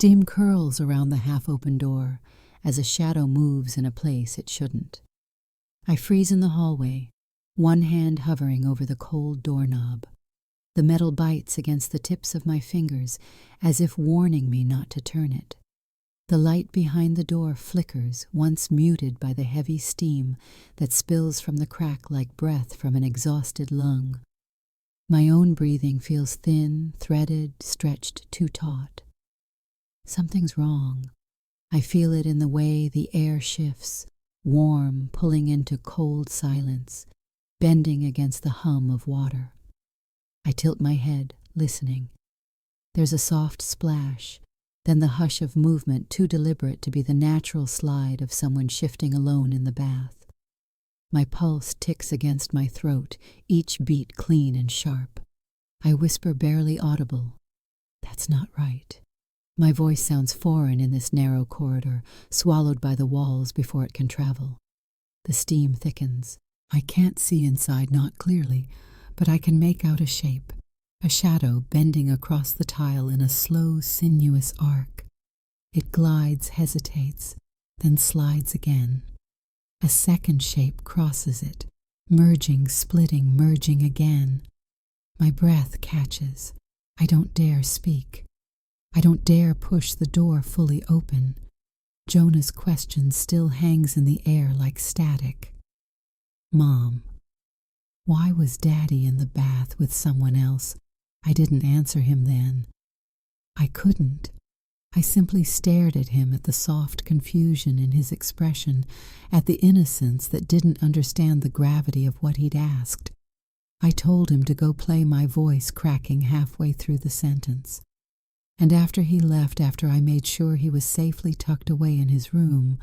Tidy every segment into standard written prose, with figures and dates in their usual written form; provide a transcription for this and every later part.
Steam curls around the half-open door as a shadow moves in a place it shouldn't. I freeze in the hallway, one hand hovering over the cold doorknob. The metal bites against the tips of my fingers as if warning me not to turn it. The light behind the door flickers, once muted by the heavy steam that spills from the crack like breath from an exhausted lung. My own breathing feels thin, threaded, stretched too taut. Something's wrong. I feel it in the way the air shifts, warm, pulling into cold silence, bending against the hum of water. I tilt my head, listening. There's a soft splash, then the hush of movement too deliberate to be the natural slide of someone shifting alone in the bath. My pulse ticks against my throat, each beat clean and sharp. I whisper barely audible. That's not right. My voice sounds foreign in this narrow corridor, swallowed by the walls before it can travel. The steam thickens. I can't see inside, not clearly, but I can make out a shape, a shadow bending across the tile in a slow, sinuous arc. It glides, hesitates, then slides again. A second shape crosses it, merging, splitting, merging again. My breath catches. I don't dare speak. I don't dare push the door fully open. Jonah's question still hangs in the air like static. Mom. Why was Daddy in the bath with someone else? I didn't answer him then. I couldn't. I simply stared at him, at the soft confusion in his expression, at the innocence that didn't understand the gravity of what he'd asked. I told him to go play my voice cracking halfway through the sentence. And after he left, after I made sure he was safely tucked away in his room,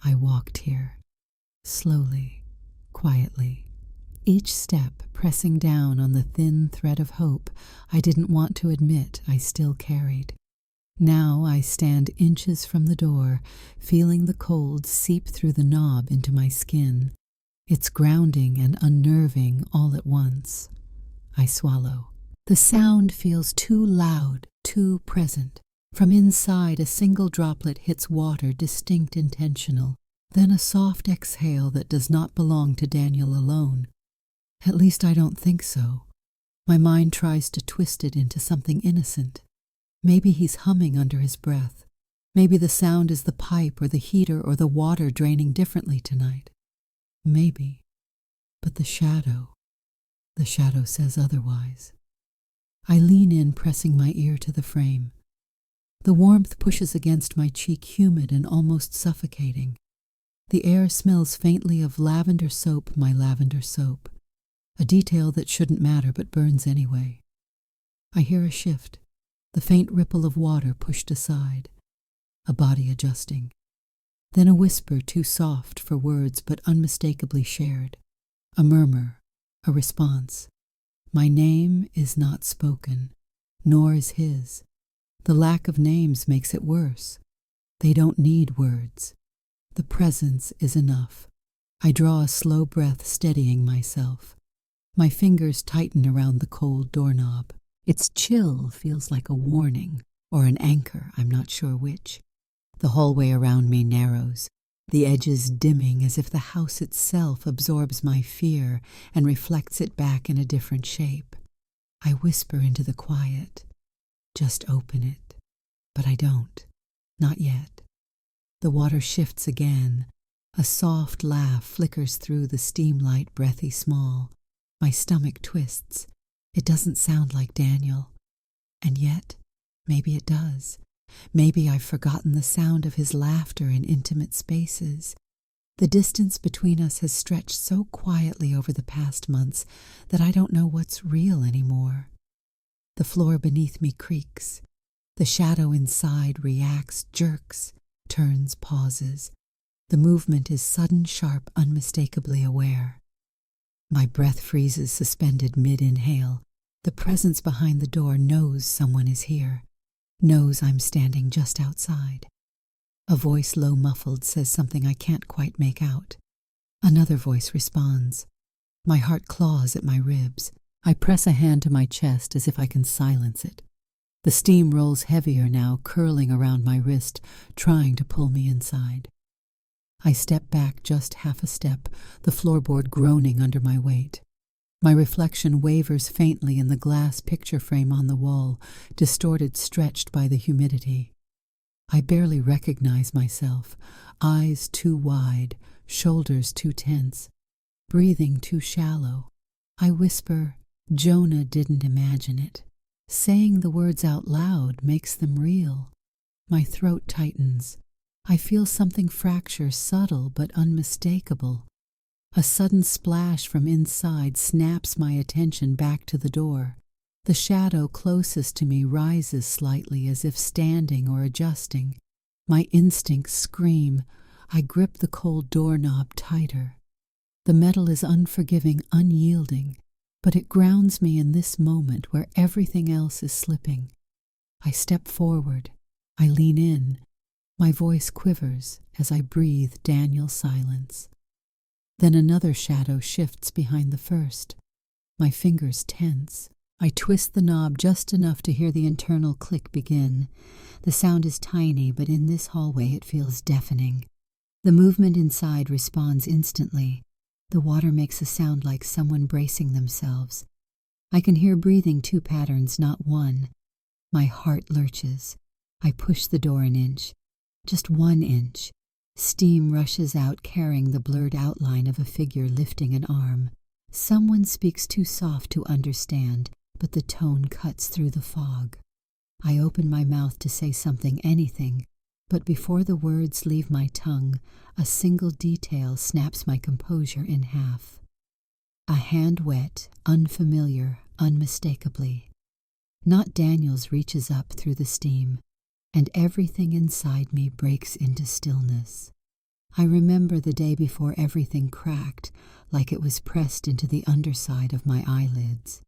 I walked here, slowly, quietly, each step pressing down on the thin thread of hope I didn't want to admit I still carried. Now I stand inches from the door, feeling the cold seep through the knob into my skin. It's grounding and unnerving all at once. I swallow. The sound feels too loud, too present. From inside, a single droplet hits water, distinct, intentional. Then a soft exhale that does not belong to Daniel alone. At least I don't think so. My mind tries to twist it into something innocent. Maybe he's humming under his breath. Maybe the sound is the pipe or the heater or the water draining differently tonight. Maybe. But the shadow says otherwise. I lean in, pressing my ear to the frame. The warmth pushes against my cheek, humid and almost suffocating. The air smells faintly of lavender soap, my lavender soap. A detail that shouldn't matter but burns anyway. I hear a shift. The faint ripple of water pushed aside, a body adjusting. Then a whisper too soft for words but unmistakably shared. A murmur, a response. My name is not spoken, nor is his. The lack of names makes it worse. They don't need words. The presence is enough. I draw a slow breath, steadying myself. My fingers tighten around the cold doorknob. Its chill feels like a warning, or an anchor, I'm not sure which. The hallway around me narrows, the edges dimming as if the house itself absorbs my fear and reflects it back in a different shape. I whisper into the quiet, just open it. But I don't, not yet. The water shifts again. A soft laugh flickers through the steam-light, breathy small. My stomach twists. It doesn't sound like Daniel. And yet, maybe it does. Maybe I've forgotten the sound of his laughter in intimate spaces. The distance between us has stretched so quietly over the past months that I don't know what's real anymore. The floor beneath me creaks. The shadow inside reacts, jerks, turns, pauses. The movement is sudden, sharp, unmistakably aware. My breath freezes, suspended mid-inhale. The presence behind the door knows someone is here, knows I'm standing just outside. A voice, low muffled, says something I can't quite make out. Another voice responds. My heart claws at my ribs. I press a hand to my chest as if I can silence it. The steam rolls heavier now, curling around my wrist, trying to pull me inside. I step back just half a step, the floorboard groaning under my weight. My reflection wavers faintly in the glass picture frame on the wall, distorted, stretched by the humidity. I barely recognize myself, eyes too wide, shoulders too tense, breathing too shallow. I whisper, Jonah didn't imagine it. Saying the words out loud makes them real. My throat tightens. I feel something fracture, subtle but unmistakable. A sudden splash from inside snaps my attention back to the door. The shadow closest to me rises slightly as if standing or adjusting. My instincts scream. I grip the cold doorknob tighter. The metal is unforgiving, unyielding, but it grounds me in this moment where everything else is slipping. I step forward. I lean in. My voice quivers as I breathe Daniel's silence. Then another shadow shifts behind the first. My fingers tense. I twist the knob just enough to hear the internal click begin. The sound is tiny, but in this hallway it feels deafening. The movement inside responds instantly. The water makes a sound like someone bracing themselves. I can hear breathing, two patterns, not one. My heart lurches. I push the door an inch. Just 1 inch. Steam rushes out, carrying the blurred outline of a figure lifting an arm. Someone speaks too soft to understand, but the tone cuts through the fog. I open my mouth to say something, anything, but before the words leave my tongue, a single detail snaps my composure in half. A hand wet, unfamiliar, unmistakably. Not Daniel's reaches up through the steam, and everything inside me breaks into stillness. I remember the day before everything cracked, like it was pressed into the underside of my eyelids.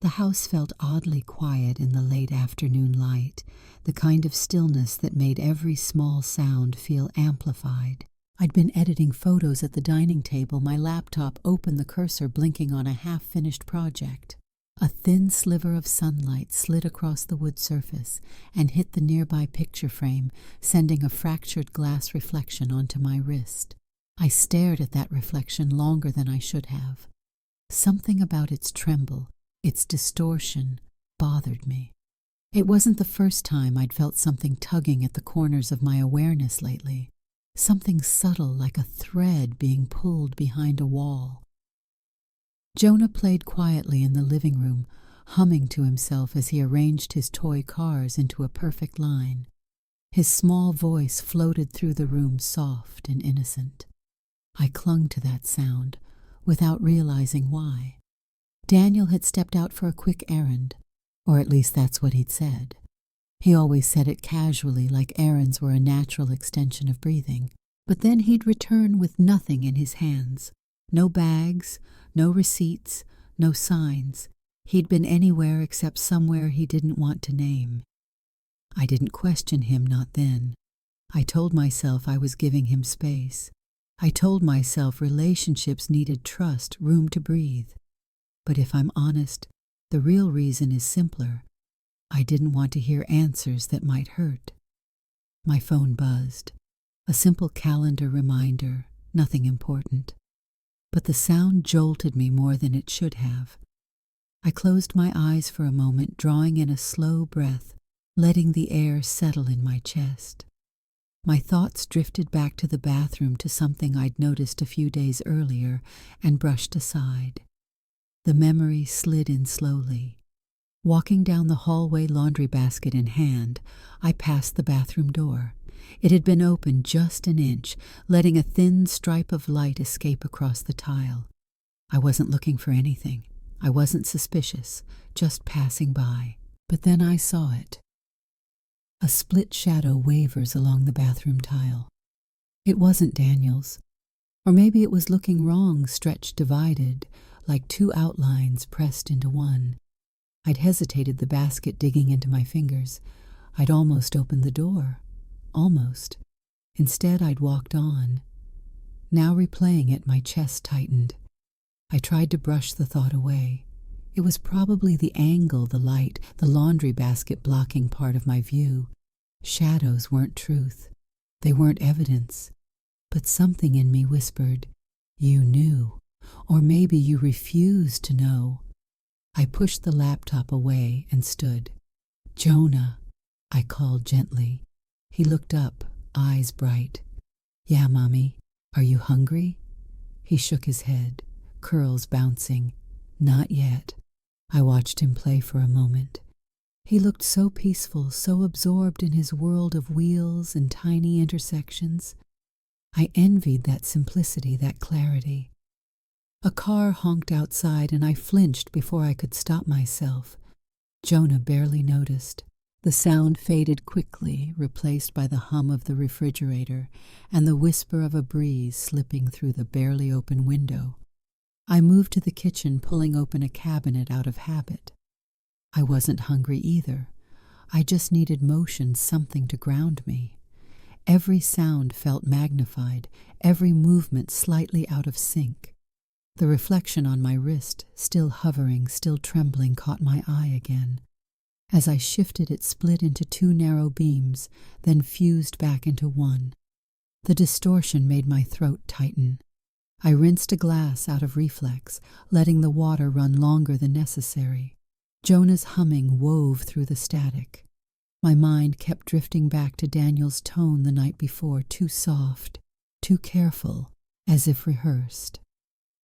The house felt oddly quiet in the late afternoon light, the kind of stillness that made every small sound feel amplified. I'd been editing photos at the dining table, my laptop open, the cursor blinking on a half-finished project. A thin sliver of sunlight slid across the wood surface and hit the nearby picture frame, sending a fractured glass reflection onto my wrist. I stared at that reflection longer than I should have. Something about its tremble, its distortion, bothered me. It wasn't the first time I'd felt something tugging at the corners of my awareness lately. Something subtle, like a thread being pulled behind a wall. Jonah played quietly in the living room, humming to himself as he arranged his toy cars into a perfect line. His small voice floated through the room, soft and innocent. I clung to that sound, without realizing why. Daniel had stepped out for a quick errand, or at least that's what he'd said. He always said it casually, like errands were a natural extension of breathing. But then he'd return with nothing in his hands. No bags, no receipts, no signs. He'd been anywhere except somewhere he didn't want to name. I didn't question him, not then. I told myself I was giving him space. I told myself relationships needed trust, room to breathe. But if I'm honest, the real reason is simpler. I didn't want to hear answers that might hurt. My phone buzzed. A simple calendar reminder, nothing important. But the sound jolted me more than it should have. I closed my eyes for a moment, drawing in a slow breath, letting the air settle in my chest. My thoughts drifted back to the bathroom, to something I'd noticed a few days earlier and brushed aside. The memory slid in slowly. Walking down the hallway, laundry basket in hand, I passed the bathroom door. It had been open just an inch, letting a thin stripe of light escape across the tile. I wasn't looking for anything. I wasn't suspicious, just passing by. But then I saw it. A split shadow wavers along the bathroom tile. It wasn't Daniel's. Or maybe it was looking wrong, stretched, divided, like two outlines pressed into one. I'd hesitated, the basket digging into my fingers. I'd almost opened the door. Almost. Instead, I'd walked on. Now replaying it, my chest tightened. I tried to brush the thought away. It was probably the angle, the light, the laundry basket blocking part of my view. Shadows weren't truth. They weren't evidence. But something in me whispered, "You knew. Or maybe you refused to know." I pushed the laptop away and stood. "Jonah," I called gently. He looked up, eyes bright. "Yeah, Mommy. Are you hungry?" He shook his head, curls bouncing. "Not yet." I watched him play for a moment. He looked so peaceful, so absorbed in his world of wheels and tiny intersections. I envied that simplicity, that clarity. A car honked outside and I flinched before I could stop myself. Jonah barely noticed. The sound faded quickly, replaced by the hum of the refrigerator and the whisper of a breeze slipping through the barely open window. I moved to the kitchen, pulling open a cabinet out of habit. I wasn't hungry either. I just needed motion, something to ground me. Every sound felt magnified, every movement slightly out of sync. The reflection on my wrist, still hovering, still trembling, caught my eye again. As I shifted, it split into two narrow beams, then fused back into one. The distortion made my throat tighten. I rinsed a glass out of reflex, letting the water run longer than necessary. Jonah's humming wove through the static. My mind kept drifting back to Daniel's tone the night before, too soft, too careful, as if rehearsed.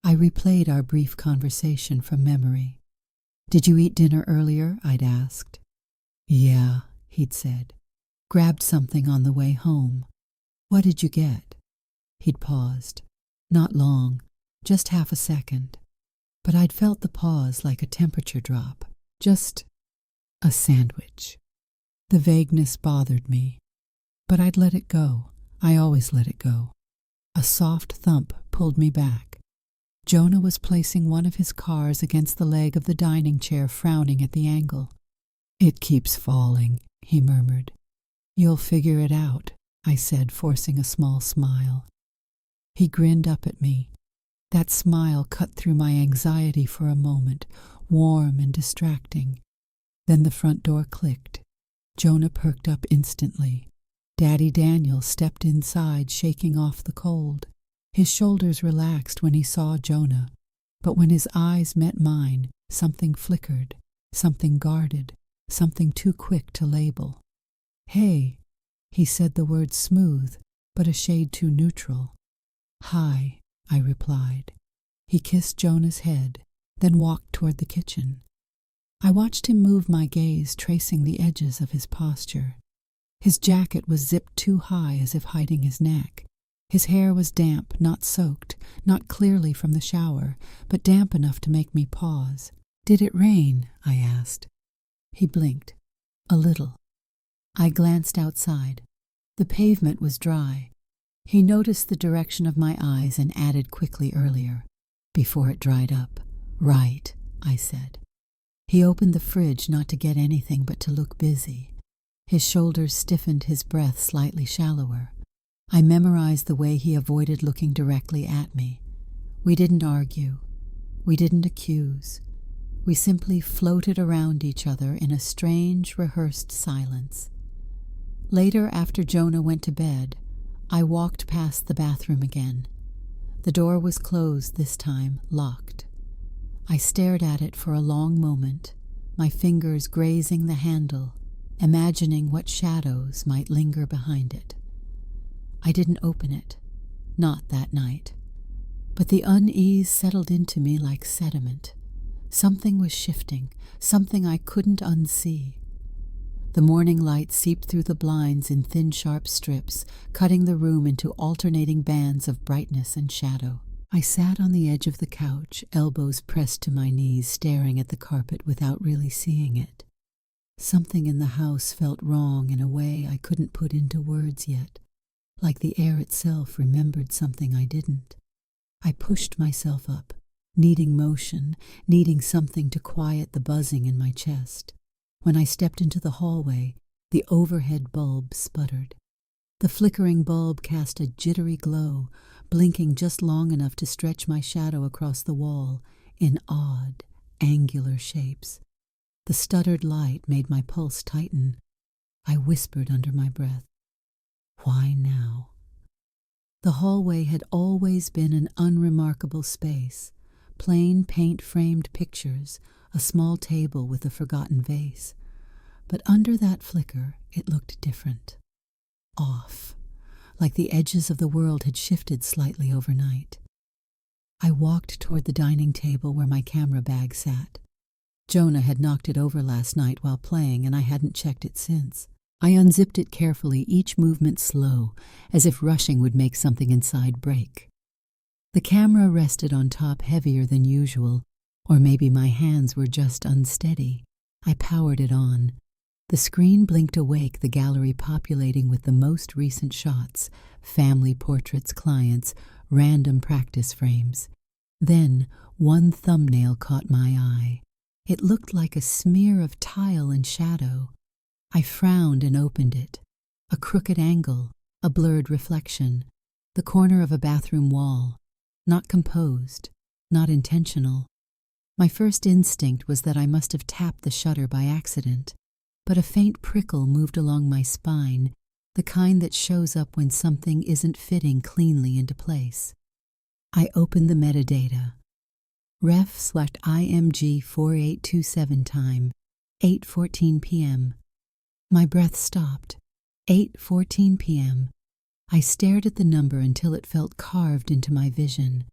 I replayed our brief conversation from memory. "Did you eat dinner earlier?" I'd asked. "Yeah," he'd said. "Grabbed something on the way home." "What did you get?" He'd paused. Not long, just half a second. But I'd felt the pause like a temperature drop. Just a sandwich. The vagueness bothered me. But I'd let it go. I always let it go. A soft thump pulled me back. Jonah was placing one of his cars against the leg of the dining chair, frowning at the angle. "It keeps falling," he murmured. "You'll figure it out," I said, forcing a small smile. He grinned up at me. That smile cut through my anxiety for a moment, warm and distracting. Then the front door clicked. Jonah perked up instantly. Daddy Daniel stepped inside, shaking off the cold. His shoulders relaxed when he saw Jonah, but when his eyes met mine, something flickered, something guarded, something too quick to label. "Hey," he said the word smooth, but a shade too neutral. "Hi," I replied. He kissed Jonah's head, then walked toward the kitchen. I watched him move my gaze, tracing the edges of his posture. His jacket was zipped too high, as if hiding his neck. His hair was damp, not soaked, not clearly from the shower, but damp enough to make me pause. "Did it rain?" I asked. He blinked. "A little." I glanced outside. The pavement was dry. He noticed the direction of my eyes and added quickly earlier, before it dried up. "Right," I said. He opened the fridge, not to get anything but to look busy. His shoulders stiffened, his breath slightly shallower. I memorized the way he avoided looking directly at me. We didn't argue. We didn't accuse. We simply floated around each other in a strange, rehearsed silence. Later, after Jonah went to bed, I walked past the bathroom again. The door was closed this time, locked. I stared at it for a long moment, my fingers grazing the handle, imagining what shadows might linger behind it. I didn't open it, not that night. But the unease settled into me like sediment. Something was shifting, something I couldn't unsee. The morning light seeped through the blinds in thin, sharp strips, cutting the room into alternating bands of brightness and shadow. I sat on the edge of the couch, elbows pressed to my knees, staring at the carpet without really seeing it. Something in the house felt wrong in a way I couldn't put into words yet, like the air itself remembered something I didn't. I pushed myself up, needing motion, needing something to quiet the buzzing in my chest. When I stepped into the hallway, the overhead bulb sputtered. The flickering bulb cast a jittery glow, blinking just long enough to stretch my shadow across the wall in odd, angular shapes. The stuttered light made my pulse tighten. I whispered under my breath, "Why now?" The hallway had always been an unremarkable space. Plain paint-framed pictures, a small table with a forgotten vase. But under that flicker, it looked different. Off, like the edges of the world had shifted slightly overnight. I walked toward the dining table where my camera bag sat. Jonah had knocked it over last night while playing, and I hadn't checked it since. I unzipped it carefully, each movement slow, as if rushing would make something inside break. The camera rested on top heavier than usual, or maybe my hands were just unsteady. I powered it on. The screen blinked awake, the gallery populating with the most recent shots, family portraits, clients, random practice frames. Then one thumbnail caught my eye. It looked like a smear of tile and shadow. I frowned and opened it. A crooked angle, a blurred reflection, the corner of a bathroom wall. Not composed, not intentional. My first instinct was that I must have tapped the shutter by accident, but a faint prickle moved along my spine, the kind that shows up when something isn't fitting cleanly into place. I opened the metadata. Ref/IMG 4827 time, 8:14 p.m. My breath stopped. 8:14 p.m. I stared at the number until it felt carved into my vision.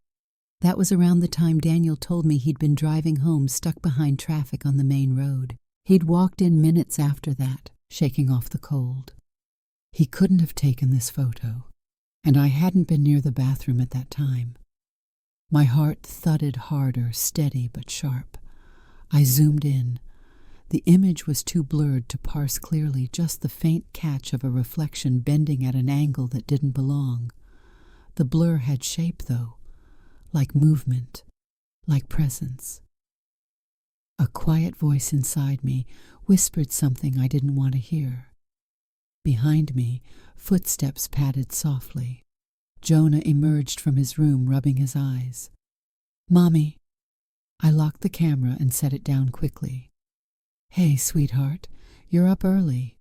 That was around the time Daniel told me he'd been driving home stuck behind traffic on the main road. He'd walked in minutes after that, shaking off the cold. He couldn't have taken this photo, and I hadn't been near the bathroom at that time. My heart thudded harder, steady but sharp. I zoomed in. The image was too blurred to parse clearly, just the faint catch of a reflection bending at an angle that didn't belong. The blur had shape, though, like movement, like presence. A quiet voice inside me whispered something I didn't want to hear. Behind me, footsteps padded softly. Jonah emerged from his room, rubbing his eyes. "Mommy." I locked the camera and set it down quickly. "Hey, sweetheart, you're up early."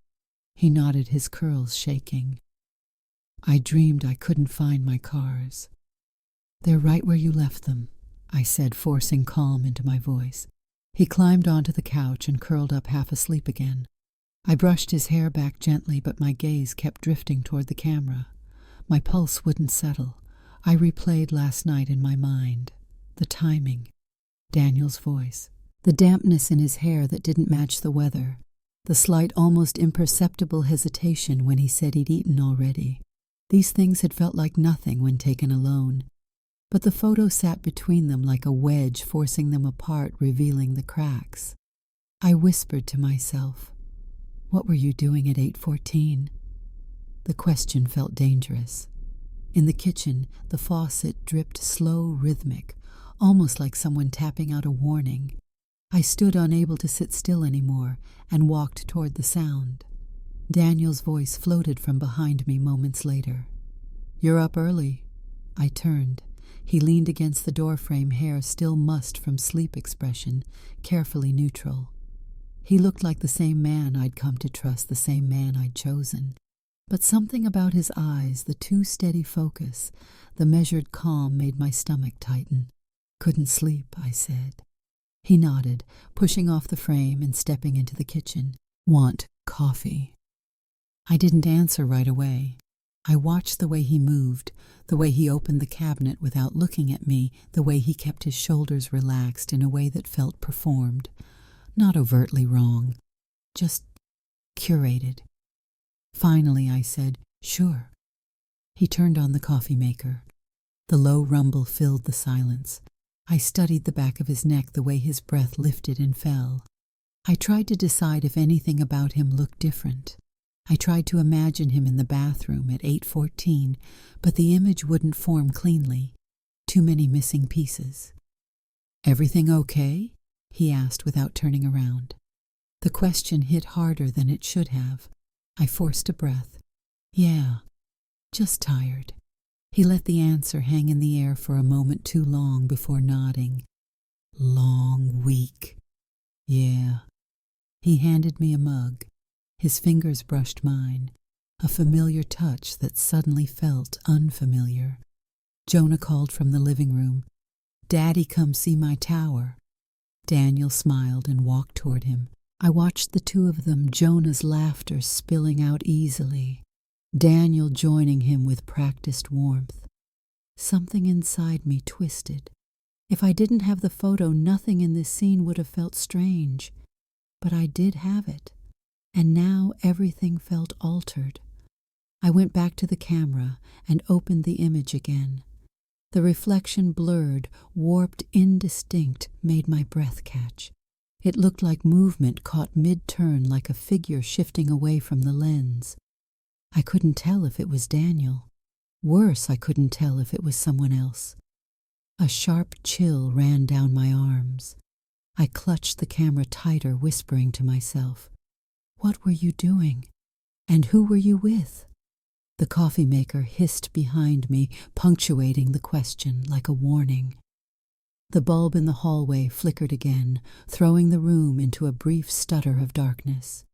He nodded, his curls shaking. "I dreamed I couldn't find my cars." "They're right where you left them," I said, forcing calm into my voice. He climbed onto the couch and curled up half asleep again. I brushed his hair back gently, but my gaze kept drifting toward the camera. My pulse wouldn't settle. I replayed last night in my mind. The timing, Daniel's voice, the dampness in his hair that didn't match the weather, the slight, almost imperceptible hesitation when he said he'd eaten already. These things had felt like nothing when taken alone, but the photo sat between them like a wedge, forcing them apart, revealing the cracks. I whispered to myself, "What were you doing at 8:14? The question felt dangerous. In the kitchen, the faucet dripped slow, rhythmic, almost like someone tapping out a warning. I stood unable to sit still anymore and walked toward the sound. Daniel's voice floated from behind me moments later. "You're up early." I turned. He leaned against the doorframe, hair still mussed from sleep expression, carefully neutral. He looked like the same man I'd come to trust, the same man I'd chosen. But something about his eyes, the too steady focus, the measured calm made my stomach tighten. "Couldn't sleep," I said. He nodded, pushing off the frame and stepping into the kitchen. "Want coffee?" I didn't answer right away. I watched the way he moved, the way he opened the cabinet without looking at me, the way he kept his shoulders relaxed in a way that felt performed. Not overtly wrong, just curated. Finally, I said, "Sure." He turned on the coffee maker. The low rumble filled the silence. I studied the back of his neck, the way his breath lifted and fell. I tried to decide if anything about him looked different. I tried to imagine him in the bathroom at 8:14, but the image wouldn't form cleanly. Too many missing pieces. "Everything okay?" he asked without turning around. The question hit harder than it should have. I forced a breath. "Yeah, just tired." He let the answer hang in the air for a moment too long before nodding. long week. Yeah. He handed me a mug. His fingers brushed mine, a familiar touch that suddenly felt unfamiliar. Jonah called from the living room. "Daddy, come see my tower." Daniel smiled and walked toward him. I watched the two of them, Jonah's laughter spilling out easily, Daniel joining him with practiced warmth. Something inside me twisted. If I didn't have the photo, nothing in this scene would have felt strange. But I did have it, and now everything felt altered. I went back to the camera and opened the image again. The reflection, blurred, warped, indistinct, made my breath catch. It looked like movement caught mid-turn, like a figure shifting away from the lens. I couldn't tell if it was Daniel. Worse, I couldn't tell if it was someone else. A sharp chill ran down my arms. I clutched the camera tighter, whispering to myself, "What were you doing? And who were you with?" The coffee maker hissed behind me, punctuating the question like a warning. The bulb in the hallway flickered again, throwing the room into a brief stutter of darkness.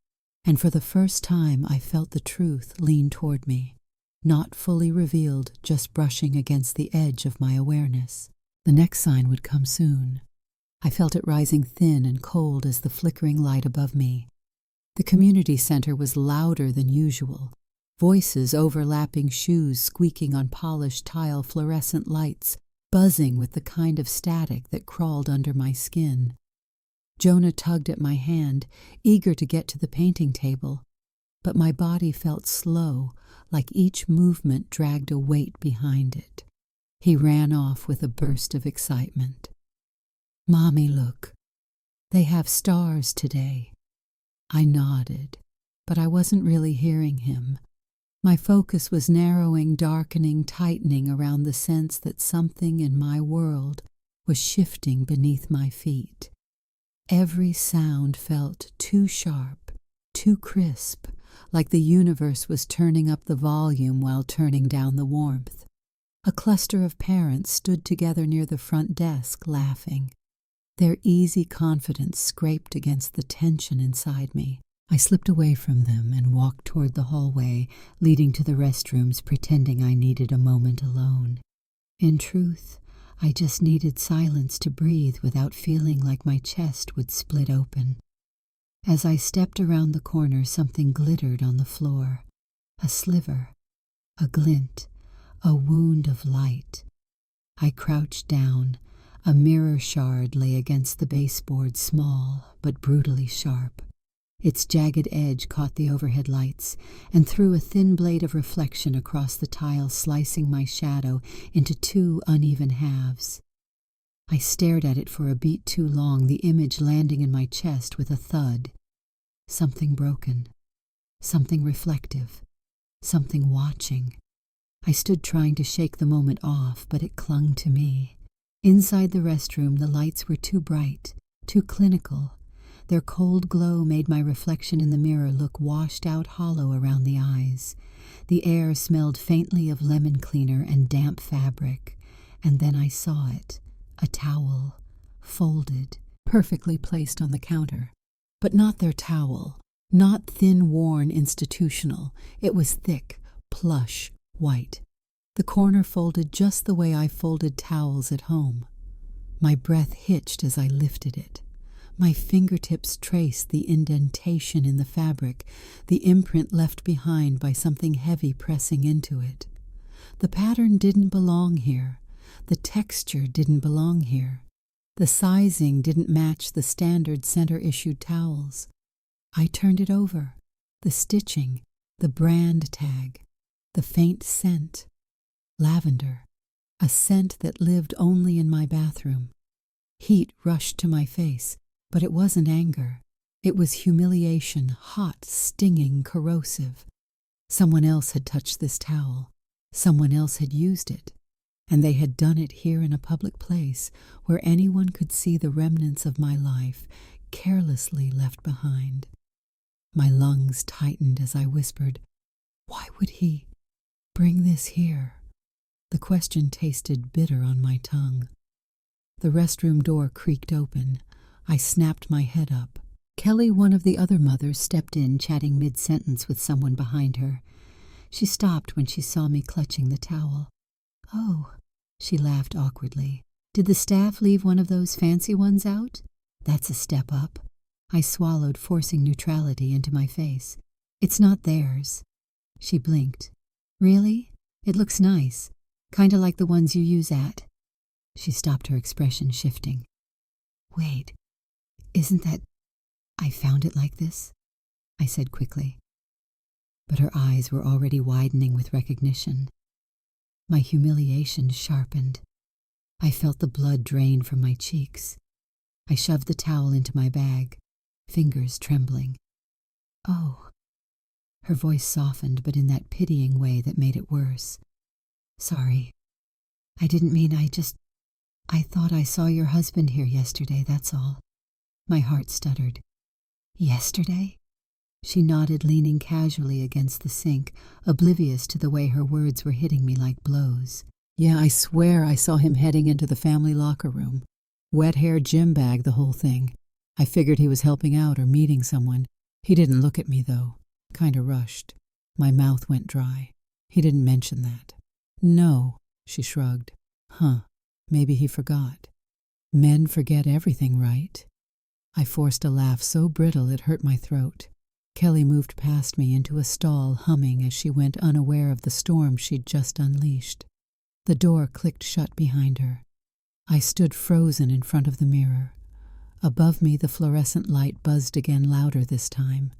And for the first time I felt the truth lean toward me, not fully revealed, just brushing against the edge of my awareness. The next sign would come soon. I felt it rising thin and cold as the flickering light above me. The community center was louder than usual. Voices overlapping, shoes squeaking on polished tile, fluorescent lights buzzing with the kind of static that crawled under my skin. Jonah tugged at my hand, eager to get to the painting table, but my body felt slow, like each movement dragged a weight behind it. He ran off with a burst of excitement. "Mommy, look. They have stars today." I nodded, but I wasn't really hearing him. My focus was narrowing, darkening, tightening around the sense that something in my world was shifting beneath my feet. Every sound felt too sharp, too crisp, like the universe was turning up the volume while turning down the warmth. A cluster of parents stood together near the front desk, laughing. Their easy confidence scraped against the tension inside me. I slipped away from them and walked toward the hallway leading to the restrooms, pretending I needed a moment alone. In truth, I just needed silence to breathe without feeling like my chest would split open. As I stepped around the corner, something glittered on the floor. A sliver, a glint, a wound of light. I crouched down. A mirror shard lay against the baseboard, small but brutally sharp. Its jagged edge caught the overhead lights and threw a thin blade of reflection across the tile, slicing my shadow into two uneven halves. I stared at it for a beat too long, the image landing in my chest with a thud. Something broken, something reflective, something watching. I stood trying to shake the moment off, but it clung to me. Inside the restroom, the lights were too bright, too clinical. Their cold glow made my reflection in the mirror look washed out, hollow around the eyes. The air smelled faintly of lemon cleaner and damp fabric. And then I saw it, a towel, folded, perfectly placed on the counter. But not their towel, not thin, worn, institutional. It was thick, plush, white. The corner folded just the way I folded towels at home. My breath hitched as I lifted it. My fingertips traced the indentation in the fabric, the imprint left behind by something heavy pressing into it. The pattern didn't belong here. The texture didn't belong here. The sizing didn't match the standard center-issued towels. I turned it over. The stitching, the brand tag, the faint scent. Lavender, a scent that lived only in my bathroom. Heat rushed to my face, but it wasn't anger. It was humiliation, hot, stinging, corrosive. Someone else had touched this towel. Someone else had used it. And they had done it here in a public place where anyone could see the remnants of my life, carelessly left behind. My lungs tightened as I whispered, "Why would he bring this here?" The question tasted bitter on my tongue. The restroom door creaked open. I snapped my head up. Kelly, one of the other mothers, stepped in, chatting mid-sentence with someone behind her. She stopped when she saw me clutching the towel. "Oh," she laughed awkwardly. "Did the staff leave one of those fancy ones out? That's a step up." I swallowed, forcing neutrality into my face. "It's not theirs." She blinked. "Really? It looks nice. Kinda like the ones you use at." She stopped, her expression shifting. "Wait, isn't that... I found it like this?" I said quickly. But her eyes were already widening with recognition. My humiliation sharpened. I felt the blood drain from my cheeks. I shoved the towel into my bag, fingers trembling. "Oh." Her voice softened, but in that pitying way that made it worse. "Sorry. I didn't mean... I thought I saw your husband here yesterday, that's all." My heart stuttered. "Yesterday?" She nodded, leaning casually against the sink, oblivious to the way her words were hitting me like blows. "Yeah, I swear I saw him heading into the family locker room. Wet hair, gym bag, the whole thing. I figured he was helping out or meeting someone. He didn't look at me, though. Kinda rushed." My mouth went dry. "He didn't mention that." "No," she shrugged. "Huh, maybe he forgot. Men forget everything, right?" I forced a laugh so brittle it hurt my throat. Kelly moved past me into a stall, humming as she went, unaware of the storm she'd just unleashed. The door clicked shut behind her. I stood frozen in front of the mirror. Above me, the fluorescent light buzzed again, louder this time,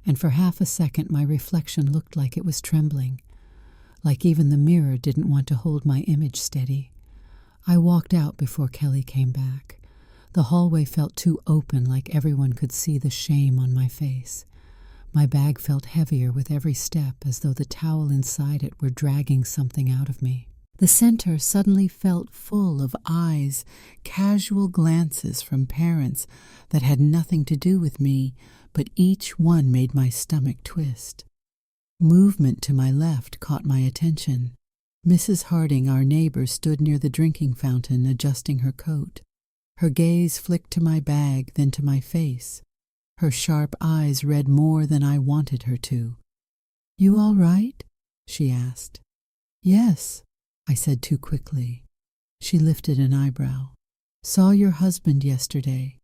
and for half a second my reflection looked like it was trembling, like even the mirror didn't want to hold my image steady. I walked out before Kelly came back. The hallway felt too open, like everyone could see the shame on my face. My bag felt heavier with every step, as though the towel inside it were dragging something out of me. The center suddenly felt full of eyes, casual glances from parents that had nothing to do with me, but each one made my stomach twist. Movement to my left caught my attention. Mrs. Harding, our neighbor, stood near the drinking fountain, adjusting her coat. Her gaze flicked to my bag, then to my face. Her sharp eyes read more than I wanted her to. "You all right?" she asked. "Yes," I said too quickly. She lifted an eyebrow. "Saw your husband yesterday.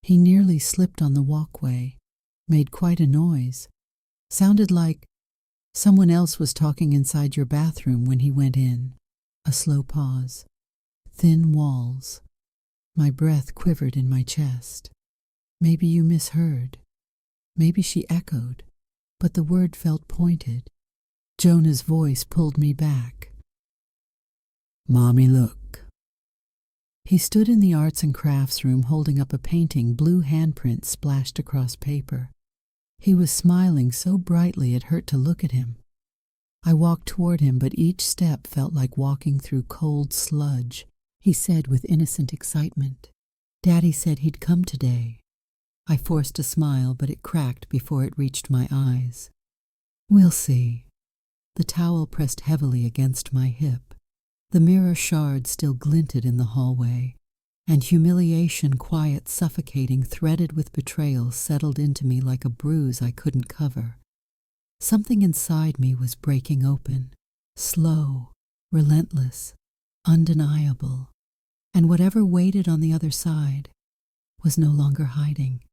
He nearly slipped on the walkway. Made quite a noise. Sounded like someone else was talking inside your bathroom when he went in." A slow pause. Thin walls. My breath quivered in my chest. "Maybe you misheard." Maybe she echoed, but the word felt pointed. Jonah's voice pulled me back. "Mommy, look." He stood in the arts and crafts room holding up a painting, blue handprints splashed across paper. He was smiling so brightly it hurt to look at him. I walked toward him, but each step felt like walking through cold sludge. He said with innocent excitement, "Daddy said he'd come today." I forced a smile, but it cracked before it reached my eyes. "We'll see." The towel pressed heavily against my hip. The mirror shard still glinted in the hallway, and humiliation, quiet, suffocating, threaded with betrayal, settled into me like a bruise I couldn't cover. Something inside me was breaking open, slow, relentless, undeniable, and whatever waited on the other side was no longer hiding.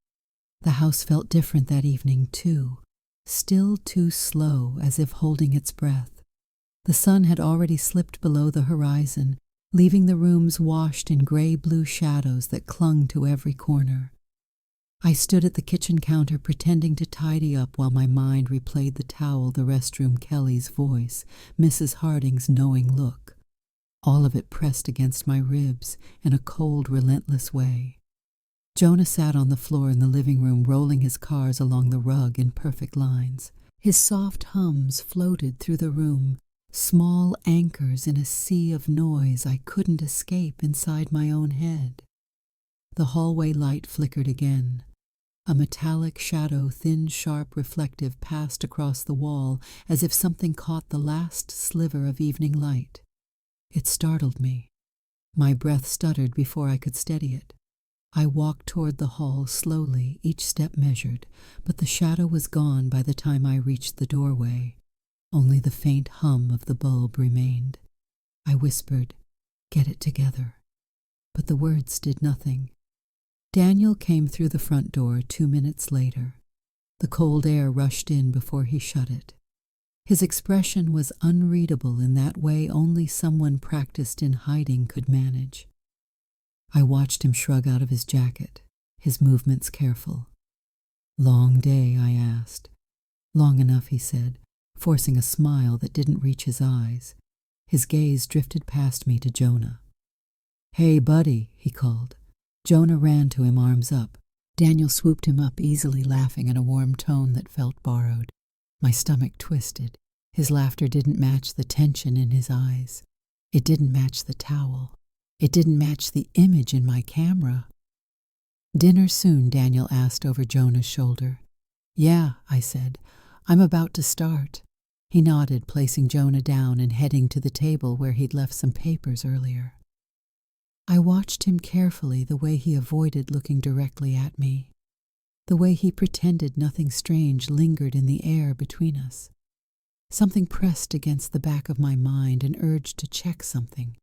The house felt different that evening, too, still too slow, as if holding its breath. The sun had already slipped below the horizon, leaving the rooms washed in gray-blue shadows that clung to every corner. I stood at the kitchen counter pretending to tidy up while my mind replayed the towel, the restroom, Kelly's voice, Mrs. Harding's knowing look. All of it pressed against my ribs in a cold, relentless way. Jonah sat on the floor in the living room, rolling his cars along the rug in perfect lines. His soft hums floated through the room, small anchors in a sea of noise I couldn't escape inside my own head. The hallway light flickered again. A metallic shadow, thin, sharp, reflective, passed across the wall as if something caught the last sliver of evening light. It startled me. My breath stuttered before I could steady it. I walked toward the hall slowly, each step measured, but the shadow was gone by the time I reached the doorway. Only the faint hum of the bulb remained. I whispered, "Get it together." But the words did nothing. Daniel came through the front door 2 minutes later. The cold air rushed in before he shut it. His expression was unreadable in that way only someone practiced in hiding could manage. I watched him shrug out of his jacket, his movements careful. "Long day?" I asked. "Long enough," he said, forcing a smile that didn't reach his eyes. His gaze drifted past me to Jonah. "Hey, buddy," he called. Jonah ran to him, arms up. Daniel swooped him up, easily laughing in a warm tone that felt borrowed. My stomach twisted. His laughter didn't match the tension in his eyes. It didn't match the towel. It didn't match the image in my camera. "Dinner soon?" Daniel asked over Jonah's shoulder. "Yeah," I said. "I'm about to start." He nodded, placing Jonah down and heading to the table where he'd left some papers earlier. I watched him carefully, the way he avoided looking directly at me, the way he pretended nothing strange lingered in the air between us. Something pressed against the back of my mind, an urge to check something.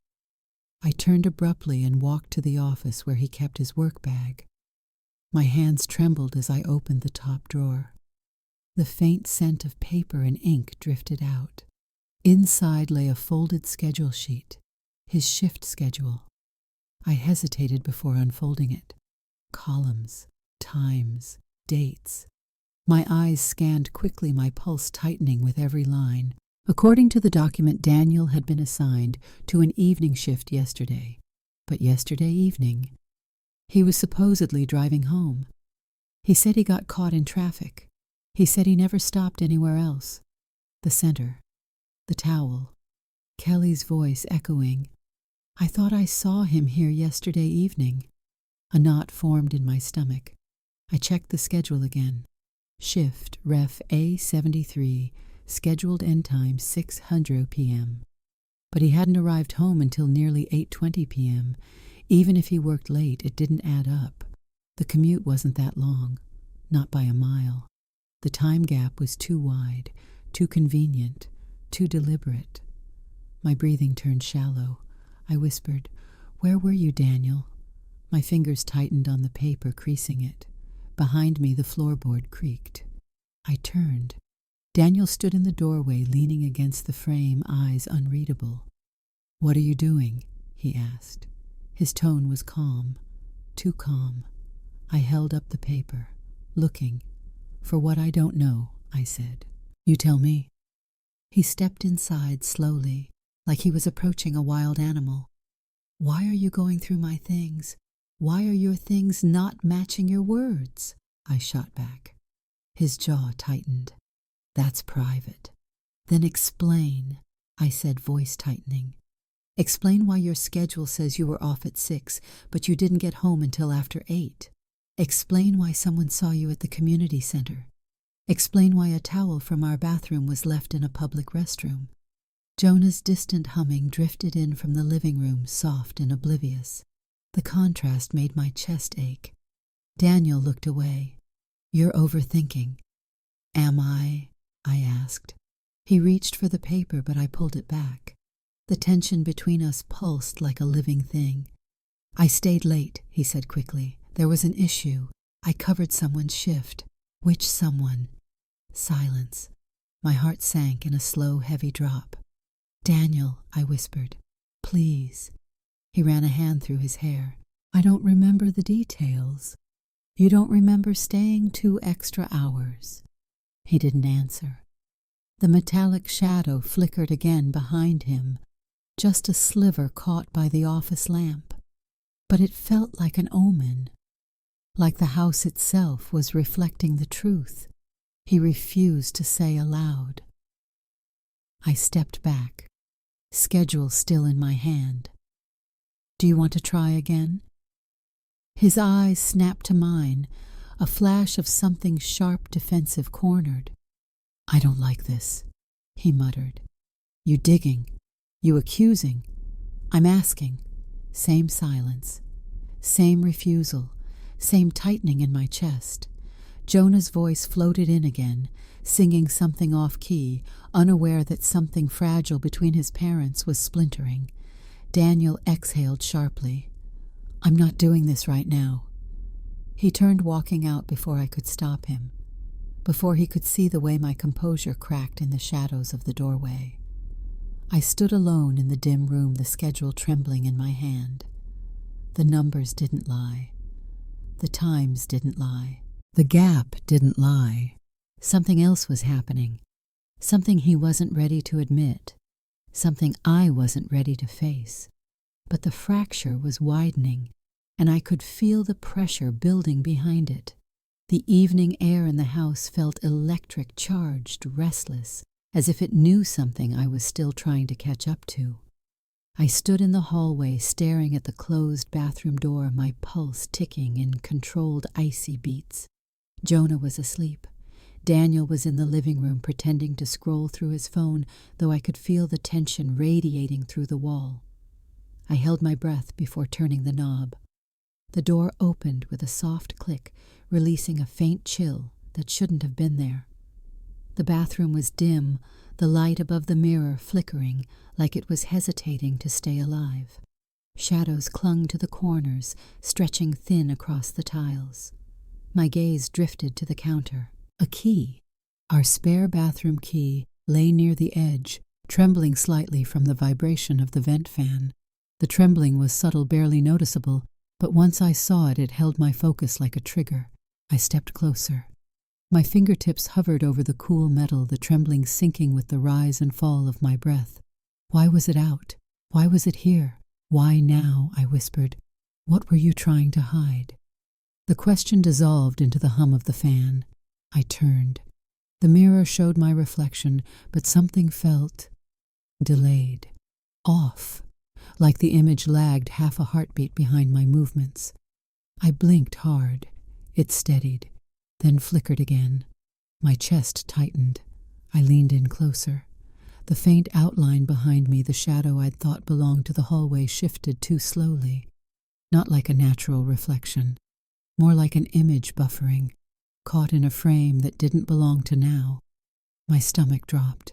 I turned abruptly and walked to the office where he kept his work bag. My hands trembled as I opened the top drawer. The faint scent of paper and ink drifted out. Inside lay a folded schedule sheet, his shift schedule. I hesitated before unfolding it. Columns, times, dates. My eyes scanned quickly, my pulse tightening with every line. According to the document, Daniel had been assigned to an evening shift yesterday. But yesterday evening, he was supposedly driving home. He said he got caught in traffic. He said he never stopped anywhere else. The center, the towel, Kelly's voice echoing. I thought I saw him here yesterday evening. A knot formed in my stomach. I checked the schedule again. Shift Ref A73, scheduled end time 6:00 p.m. But he hadn't arrived home until nearly 8:20 p.m. Even if he worked late, it didn't add up. The commute wasn't that long, not by a mile. The time gap was too wide, too convenient, too deliberate. My breathing turned shallow. I whispered, "Where were you, Daniel?" My fingers tightened on the paper, creasing it. Behind me, the floorboard creaked. I turned. Daniel stood in the doorway, leaning against the frame, eyes unreadable. "What are you doing?" he asked. His tone was calm, too calm. I held up the paper, looking. "For what I don't know," I said. "You tell me." He stepped inside slowly, like he was approaching a wild animal. "Why are you going through my things? Why are your things not matching your words?" I shot back. His jaw tightened. "That's private." "Then explain," I said, voice tightening. "Explain why your schedule says you were off at 6, but you didn't get home until after 8. Explain why someone saw you at the community center. Explain why a towel from our bathroom was left in a public restroom." Jonah's distant humming drifted in from the living room, soft and oblivious. The contrast made my chest ache. Daniel looked away. "You're overthinking." "Am I?" I asked. He reached for the paper, but I pulled it back. The tension between us pulsed like a living thing. "I stayed late," he said quickly. "There was an issue. I covered someone's shift." "Which someone?" Silence. My heart sank in a slow, heavy drop. "Daniel," I whispered, "please." He ran a hand through his hair. "I don't remember the details." "You don't remember staying 2 extra hours?" He didn't answer. The metallic shadow flickered again behind him, just a sliver caught by the office lamp. But it felt like an omen, like the house itself was reflecting the truth he refused to say aloud. I stepped back, schedule still in my hand. "Do you want to try again?" His eyes snapped to mine, a flash of something sharp, defensive cornered. "I don't like this," he muttered. "You digging, you accusing. I'm asking. Same silence. Same refusal. Same tightening in my chest. Jonah's voice floated in again, singing something off-key, unaware that something fragile between his parents was splintering. Daniel exhaled sharply. "I'm not doing this right now." He turned, walking out before I could stop him, before he could see the way my composure cracked in the shadows of the doorway. I stood alone in the dim room, the schedule trembling in my hand. The numbers didn't lie. The times didn't lie. The gap didn't lie. Something else was happening. Something he wasn't ready to admit. Something I wasn't ready to face. But the fracture was widening, and I could feel the pressure building behind it. The evening air in the house felt electric, charged, restless, as if it knew something I was still trying to catch up to. I stood in the hallway, staring at the closed bathroom door, my pulse ticking in controlled, icy beats. Jonah was asleep. Daniel was in the living room, pretending to scroll through his phone, though I could feel the tension radiating through the wall. I held my breath before turning the knob. The door opened with a soft click, releasing a faint chill that shouldn't have been there. The bathroom was dim, the light above the mirror flickering, like it was hesitating to stay alive. Shadows clung to the corners, stretching thin across the tiles. My gaze drifted to the counter. A key. Our spare bathroom key lay near the edge, trembling slightly from the vibration of the vent fan. The trembling was subtle, barely noticeable, but once I saw it, it held my focus like a trigger. I stepped closer. My fingertips hovered over the cool metal, the trembling sinking with the rise and fall of my breath. Why was it out? Why was it here? Why now? I whispered. What were you trying to hide? The question dissolved into the hum of the fan. I turned. The mirror showed my reflection, but something felt delayed, off, like the image lagged half a heartbeat behind my movements. I blinked hard. It steadied, then flickered again. My chest tightened. I leaned in closer. The faint outline behind me, the shadow I'd thought belonged to the hallway, shifted too slowly. Not like a natural reflection, more like an image buffering, caught in a frame that didn't belong to now. My stomach dropped.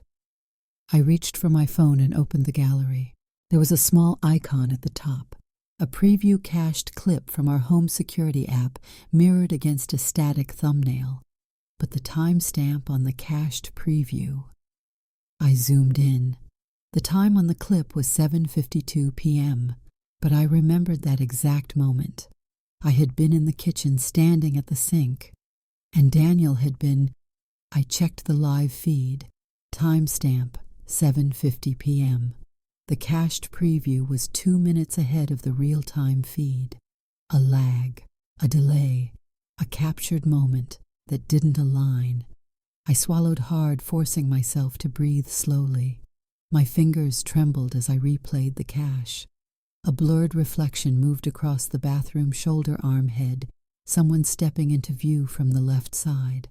I reached for my phone and opened the gallery. There was a small icon at the top, a preview cached clip from our home security app mirrored against a static thumbnail, but the timestamp on the cached preview. I zoomed in. The time on the clip was 7:52 p.m., but I remembered that exact moment. I had been in the kitchen, standing at the sink, and Daniel had been. I checked the live feed. Timestamp 7:50 p.m. The cached preview was 2 minutes ahead of the real-time feed. A lag, a delay, a captured moment that didn't align. I swallowed hard, forcing myself to breathe slowly. My fingers trembled as I replayed the cache. A blurred reflection moved across the bathroom shoulder arm head, someone stepping into view from the left side.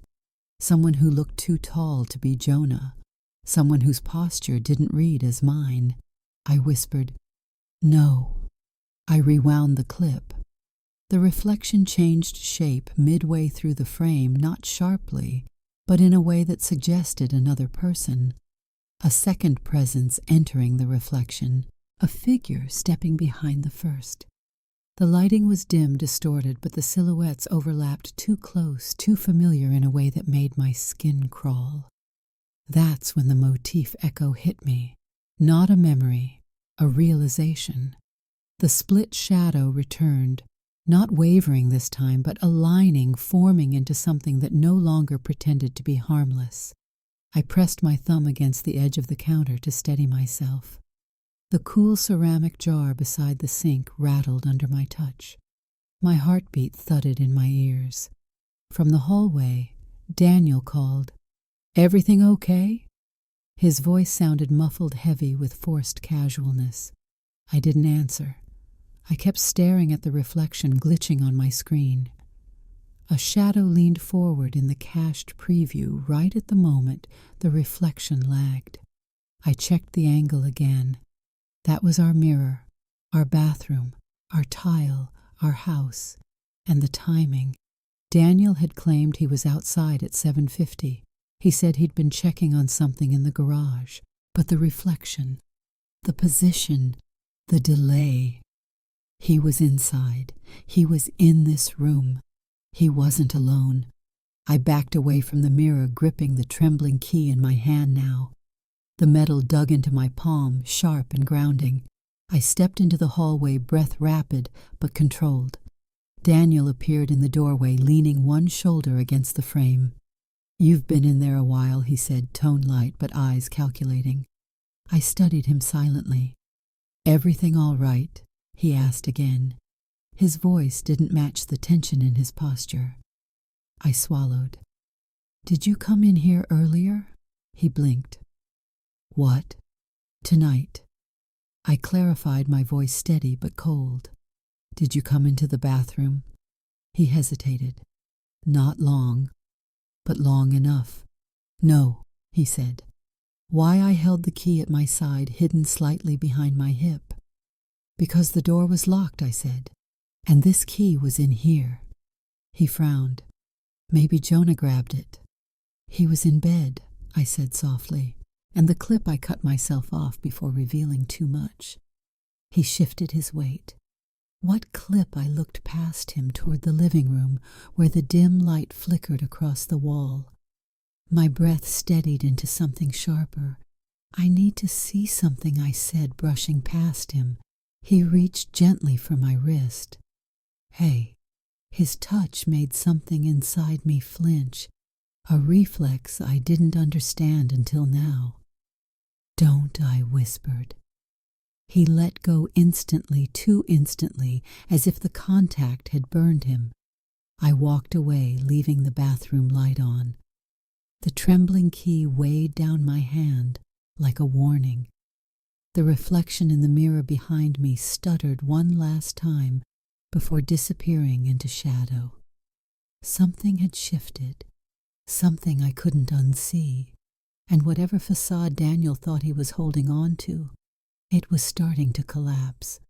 Someone who looked too tall to be Jonah. Someone whose posture didn't read as mine. I whispered, "No." I rewound the clip. The reflection changed shape midway through the frame, not sharply, but in a way that suggested another person. A second presence entering the reflection, a figure stepping behind the first. The lighting was dim, distorted, but the silhouettes overlapped too close, too familiar in a way that made my skin crawl. That's when the motif echo hit me. Not a memory, a realization. The split shadow returned, not wavering this time, but aligning, forming into something that no longer pretended to be harmless. I pressed my thumb against the edge of the counter to steady myself. The cool ceramic jar beside the sink rattled under my touch. My heartbeat thudded in my ears. From the hallway, Daniel called, "Everything okay?" His voice sounded muffled, heavy with forced casualness. I didn't answer. I kept staring at the reflection glitching on my screen. A shadow leaned forward in the cached preview right at the moment the reflection lagged. I checked the angle again. That was our mirror, our bathroom, Our tile, our house, and the timing. Daniel had claimed he was outside at 7:50. He said he'd been checking on something in the garage. But the reflection, the position, the delay. He was inside. He was in this room. He wasn't alone. I backed away from the mirror, gripping the trembling key in my hand now. The metal dug into my palm, sharp and grounding. I stepped into the hallway, breath rapid but controlled. Daniel appeared in the doorway, leaning one shoulder against the frame. "You've been in there a while," he said, tone light but eyes calculating. I studied him silently. "Everything all right?" he asked again. His voice didn't match the tension in his posture. I swallowed. "Did you come in here earlier?" He blinked. "What?" "Tonight." I clarified, my voice steady but cold. "Did you come into the bathroom?" He hesitated. "Not long, but long enough." "No," he said. Why I held the key at my side, hidden slightly behind my hip. "Because the door was locked," I said, "and this key was in here." He frowned. "Maybe Jonah grabbed it." "He was in bed," I said softly, and the clip I cut myself off before revealing too much. He shifted his weight. What clip? I looked past him toward the living room, where the dim light flickered across the wall. My breath steadied into something sharper. "I need to see something," I said, brushing past him. He reached gently for my wrist. "Hey." His touch made something inside me flinch, a reflex I didn't understand until now. "Don't," I whispered. He let go instantly, too instantly, as if the contact had burned him. I walked away, leaving the bathroom light on. The trembling key weighed down my hand like a warning. The reflection in the mirror behind me stuttered one last time before disappearing into shadow. Something had shifted, something I couldn't unsee, and whatever facade Daniel thought he was holding on to, it was starting to collapse.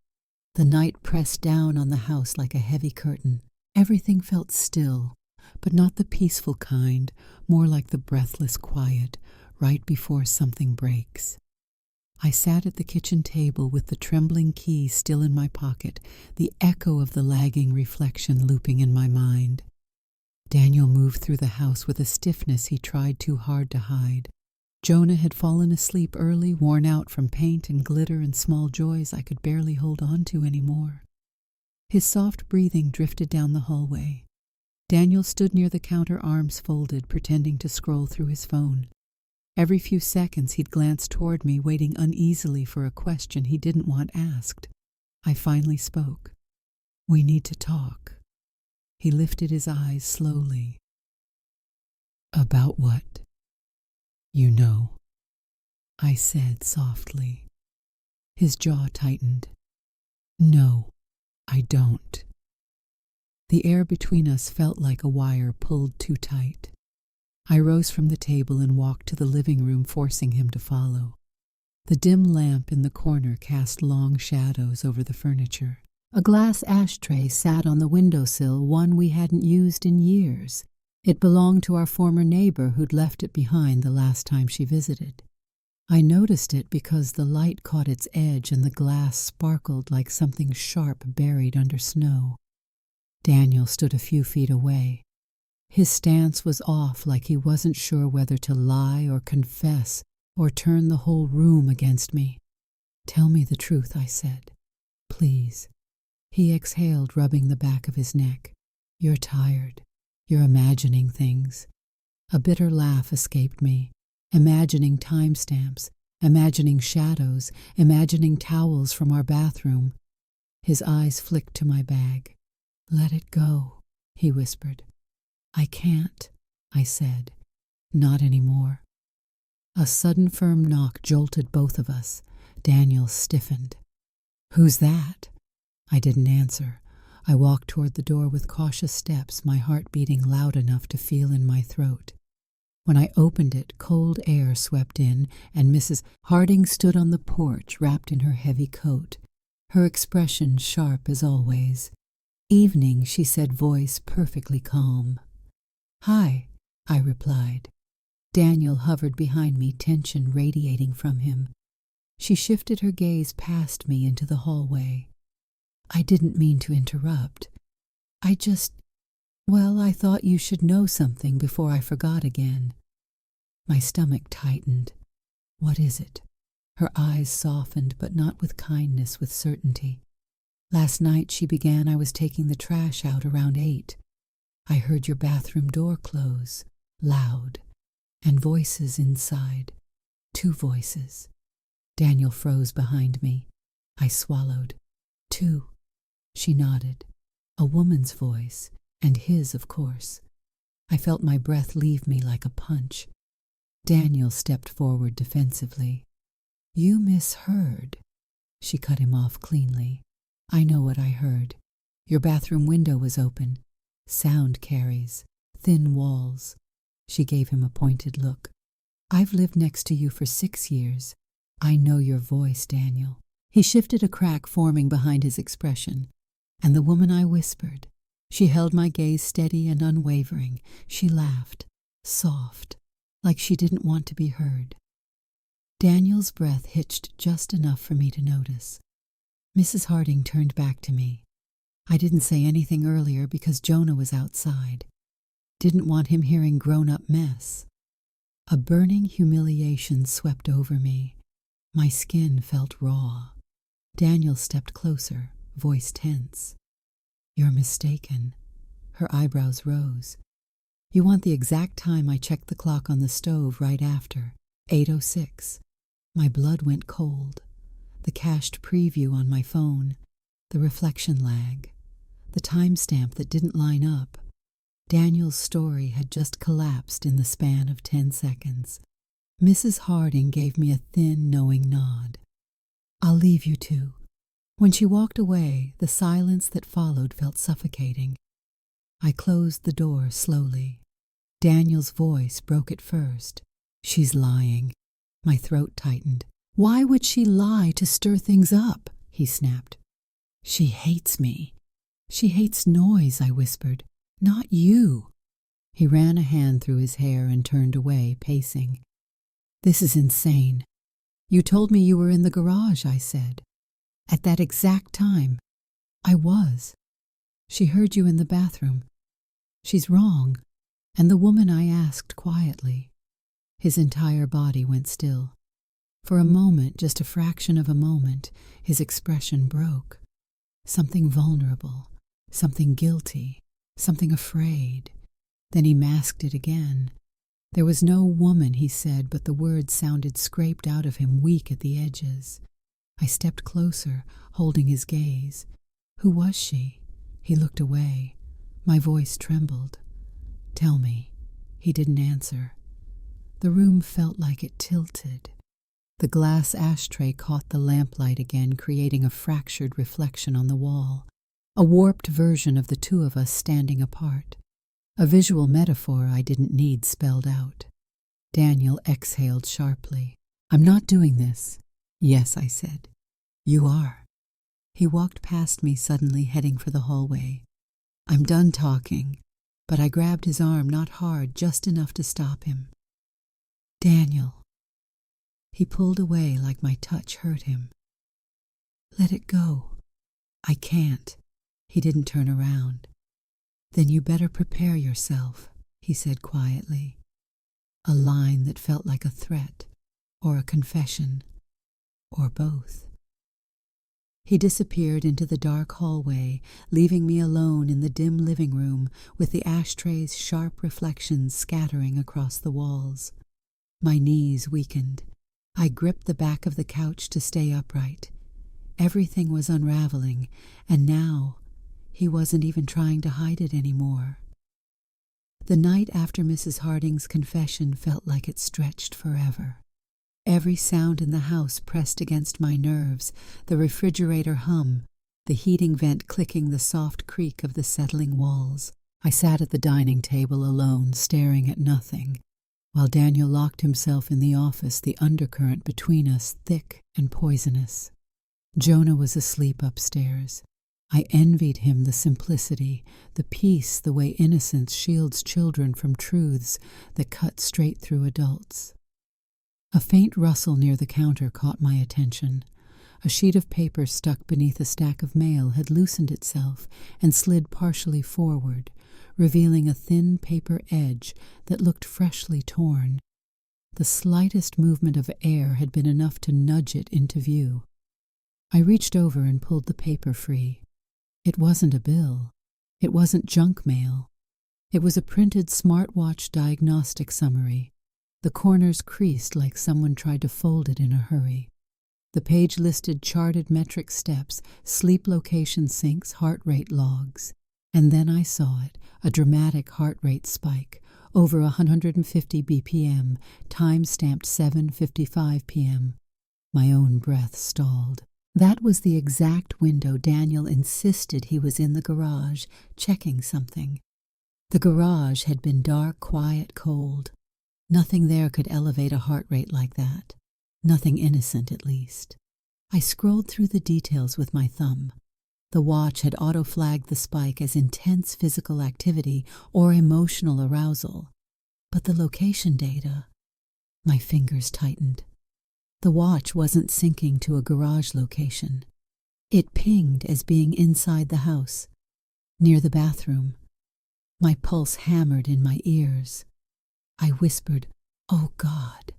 The night pressed down on the house like a heavy curtain. Everything felt still, but not the peaceful kind, more like the breathless quiet right before something breaks. I sat at the kitchen table with the trembling key still in my pocket, the echo of the lagging reflection looping in my mind. Daniel moved through the house with a stiffness he tried too hard to hide. Jonah had fallen asleep early, worn out from paint and glitter and small joys I could barely hold on to anymore. His soft breathing drifted down the hallway. Daniel stood near the counter, arms folded, pretending to scroll through his phone. Every few seconds he'd glance toward me, waiting uneasily for a question he didn't want asked. I finally spoke. "We need to talk." He lifted his eyes slowly. "About what?" "You know," I said softly. His jaw tightened. "No, I don't." The air between us felt like a wire pulled too tight. I rose from the table and walked to the living room, forcing him to follow. The dim lamp in the corner cast long shadows over the furniture. A glass ashtray sat on the windowsill, one we hadn't used in years. It belonged to our former neighbor who'd left it behind the last time she visited. I noticed it because the light caught its edge and the glass sparkled like something sharp buried under snow. Daniel stood a few feet away. His stance was off, like he wasn't sure whether to lie or confess or turn the whole room against me. "Tell me the truth," I said. "Please." He exhaled, rubbing the back of his neck. "You're tired. You're imagining things." A bitter laugh escaped me, imagining timestamps, imagining shadows, imagining towels from our bathroom. His eyes flicked to my bag. "Let it go," he whispered. "I can't," I said. "Not anymore." A sudden firm knock jolted both of us. Daniel stiffened. "Who's that?" I didn't answer. I walked toward the door with cautious steps, my heart beating loud enough to feel in my throat. When I opened it, cold air swept in, and Mrs. Harding stood on the porch, wrapped in her heavy coat. her expression sharp as always. "Evening," she said, voice perfectly calm. "Hi," I replied. Daniel hovered behind me, tension radiating from him. She shifted her gaze past me into the hallway. "I didn't mean to interrupt. I thought you should know something before I forgot again." My stomach tightened. "What is it?" Her eyes softened, but not with kindness, with certainty. "Last night," she began, "I was taking the trash out around 8. I heard your bathroom door close, loud, and voices inside. 2 voices." Daniel froze behind me. I swallowed. "2." She nodded. "A woman's voice, and his, of course." I felt my breath leave me like a punch. Daniel stepped forward defensively. "You misheard." She cut him off cleanly. "I know what I heard. Your bathroom window was open. Sound carries. Thin walls." She gave him a pointed look. "I've lived next to you for 6 years. I know your voice, Daniel." He shifted, a crack forming behind his expression. "And the woman I whispered." She held my gaze steady and unwavering. She laughed, soft, like she didn't want to be heard. Daniel's breath hitched just enough for me to notice. Mrs. Harding turned back to me. "I didn't say anything earlier because Jonah was outside. Didn't want him hearing grown-up mess." A burning humiliation swept over me. My skin felt raw. Daniel stepped closer, voice tense. "You're mistaken." Her eyebrows rose. "You want the exact time I checked the clock on the stove right after, 8:06. My blood went cold. The cached preview on my phone, the reflection lag, the timestamp that didn't line up. Daniel's story had just collapsed in the span of 10 seconds. Mrs. Harding gave me a thin, knowing nod. "I'll leave you two." When she walked away, the silence that followed felt suffocating. I closed the door slowly. Daniel's voice broke it first. "She's lying." My throat tightened. "Why would she lie to stir things up?" he snapped. "She hates me." "She hates noise," I whispered. "Not you." He ran a hand through his hair and turned away, pacing. "This is insane." "You told me you were in the garage," I said. "At that exact time." "I was." "She heard you in the bathroom." "She's wrong." "And the woman?" I asked quietly. His entire body went still. For a moment, just a fraction of a moment, his expression broke. Something vulnerable, something guilty, something afraid. Then he masked it again. "There was no woman," he said, but the words sounded scraped out of him, weak at the edges. I stepped closer, holding his gaze. "Who was she?" He looked away. My voice trembled. "Tell me." He didn't answer. The room felt like it tilted. The glass ashtray caught the lamplight again, creating a fractured reflection on the wall. A warped version of the two of us standing apart. A visual metaphor I didn't need spelled out. Daniel exhaled sharply. "I'm not doing this." "Yes," I said. "You are." He walked past me suddenly, heading for the hallway. "I'm done talking," but I grabbed his arm, not hard, just enough to stop him. "Daniel." He pulled away like my touch hurt him. "Let it go." "I can't." He didn't turn around. "Then you better prepare yourself," he said quietly. A line that felt like a threat, or a confession, or both. He disappeared into the dark hallway, leaving me alone in the dim living room with the ashtray's sharp reflections scattering across the walls. My knees weakened. I gripped the back of the couch to stay upright. Everything was unraveling, and now he wasn't even trying to hide it anymore. The night after Mrs. Harding's confession felt like it stretched forever. Every sound in the house pressed against my nerves, the refrigerator hum, the heating vent clicking, the soft creak of the settling walls. I sat at the dining table alone, staring at nothing, while Daniel locked himself in the office, the undercurrent between us thick and poisonous. Jonah was asleep upstairs. I envied him the simplicity, the peace, the way innocence shields children from truths that cut straight through adults. A faint rustle near the counter caught my attention. A sheet of paper stuck beneath a stack of mail had loosened itself and slid partially forward, revealing a thin paper edge that looked freshly torn. The slightest movement of air had been enough to nudge it into view. I reached over and pulled the paper free. It wasn't a bill. It wasn't junk mail. It was a printed smartwatch diagnostic summary. The corners creased like someone tried to fold it in a hurry. The page listed charted metric steps, sleep location syncs, heart rate logs. And then I saw it, a dramatic heart rate spike, over 150 BPM, time-stamped 7:55 p.m. My own breath stalled. That was the exact window Daniel insisted he was in the garage, checking something. The garage had been dark, quiet, cold. Nothing there could elevate a heart rate like that. Nothing innocent, at least. I scrolled through the details with my thumb. The watch had auto-flagged the spike as intense physical activity or emotional arousal. But the location data... My fingers tightened. The watch wasn't syncing to a garage location. It pinged as being inside the house, near the bathroom. My pulse hammered in my ears. I whispered, "Oh God."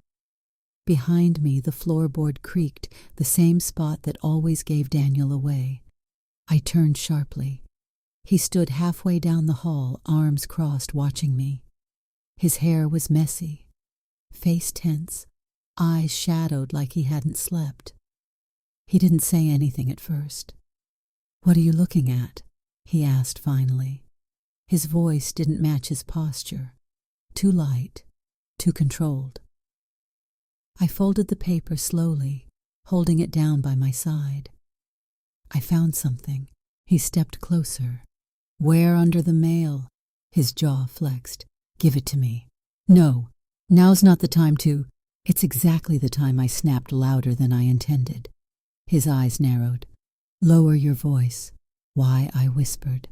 Behind me, the floorboard creaked, the same spot that always gave Daniel away. I turned sharply. He stood halfway down the hall, arms crossed, watching me. His hair was messy, face tense, eyes shadowed like he hadn't slept. He didn't say anything at first. "What are you looking at?" he asked finally. His voice didn't match his posture. Too light, too controlled. I folded the paper slowly, holding it down by my side. "I found something." He stepped closer. "Where under the mail?" His jaw flexed. "Give it to me." "No, now's not the time to..." It's exactly the time I snapped louder than I intended. His eyes narrowed. "Lower your voice." "Why?" I whispered.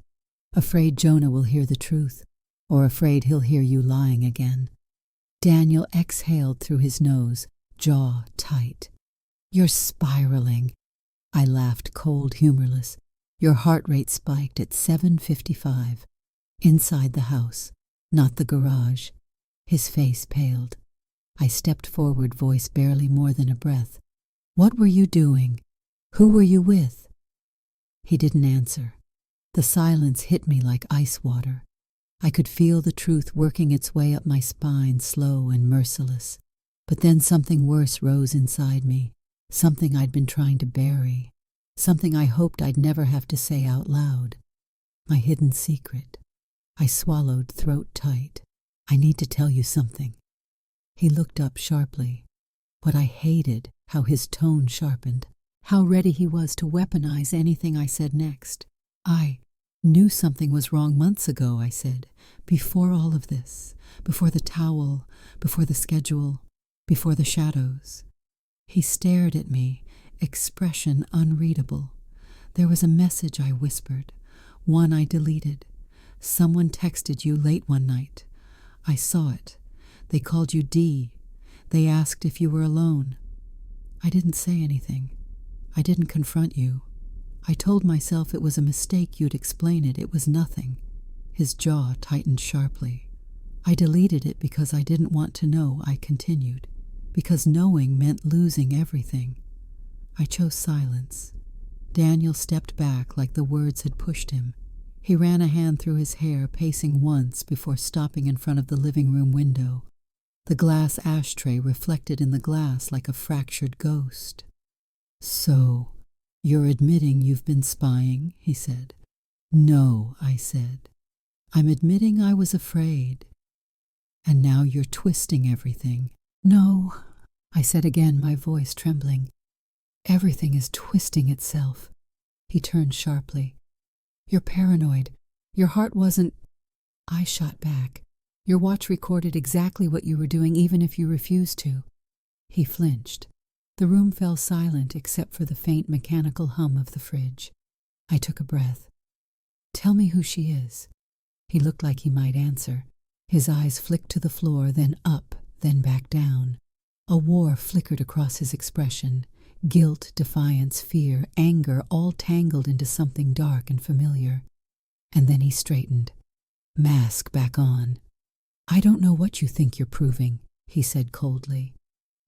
"Afraid Jonah will hear the truth, or afraid he'll hear you lying again." Daniel exhaled through his nose, jaw tight. "You're spiraling." I laughed, cold, humorless. "Your heart rate spiked at 7:55. Inside the house, not the garage." His face paled. I stepped forward, voice barely more than a breath. "What were you doing? Who were you with?" He didn't answer. The silence hit me like ice water. I could feel the truth working its way up my spine, slow and merciless. But then something worse rose inside me, something I'd been trying to bury, something I hoped I'd never have to say out loud. My hidden secret. I swallowed, throat tight. "I need to tell you something." He looked up sharply. What I hated, how his tone sharpened, how ready he was to weaponize anything I said next. "I knew something was wrong months ago," I said, "before all of this, before the towel, before the schedule, before the shadows." He stared at me, expression unreadable. "There was a message," I whispered, "one I deleted. Someone texted you late one night. I saw it. They called you D. They asked if you were alone." I didn't say anything. I didn't confront you. I told myself it was a mistake, you'd explain it. It was nothing. His jaw tightened sharply. "I deleted it because I didn't want to know," I continued. "Because knowing meant losing everything." I chose silence. Daniel stepped back like the words had pushed him. He ran a hand through his hair, pacing once before stopping in front of the living room window. The glass ashtray reflected in the glass like a fractured ghost. "So, you're admitting you've been spying?" he said. "No," I said. "I'm admitting I was afraid." "And now you're twisting everything." "No," I said again, my voice trembling. "Everything is twisting itself." He turned sharply. "You're paranoid. Your heart wasn't..." I shot back. "Your watch recorded exactly what you were doing, even if you refused to." He flinched. The room fell silent except for the faint mechanical hum of the fridge. I took a breath. "Tell me who she is." He looked like he might answer. His eyes flicked to the floor, then up, then back down. A war flickered across his expression. Guilt, defiance, fear, anger, all tangled into something dark and familiar. And then he straightened. Mask back on. "I don't know what you think you're proving," he said coldly.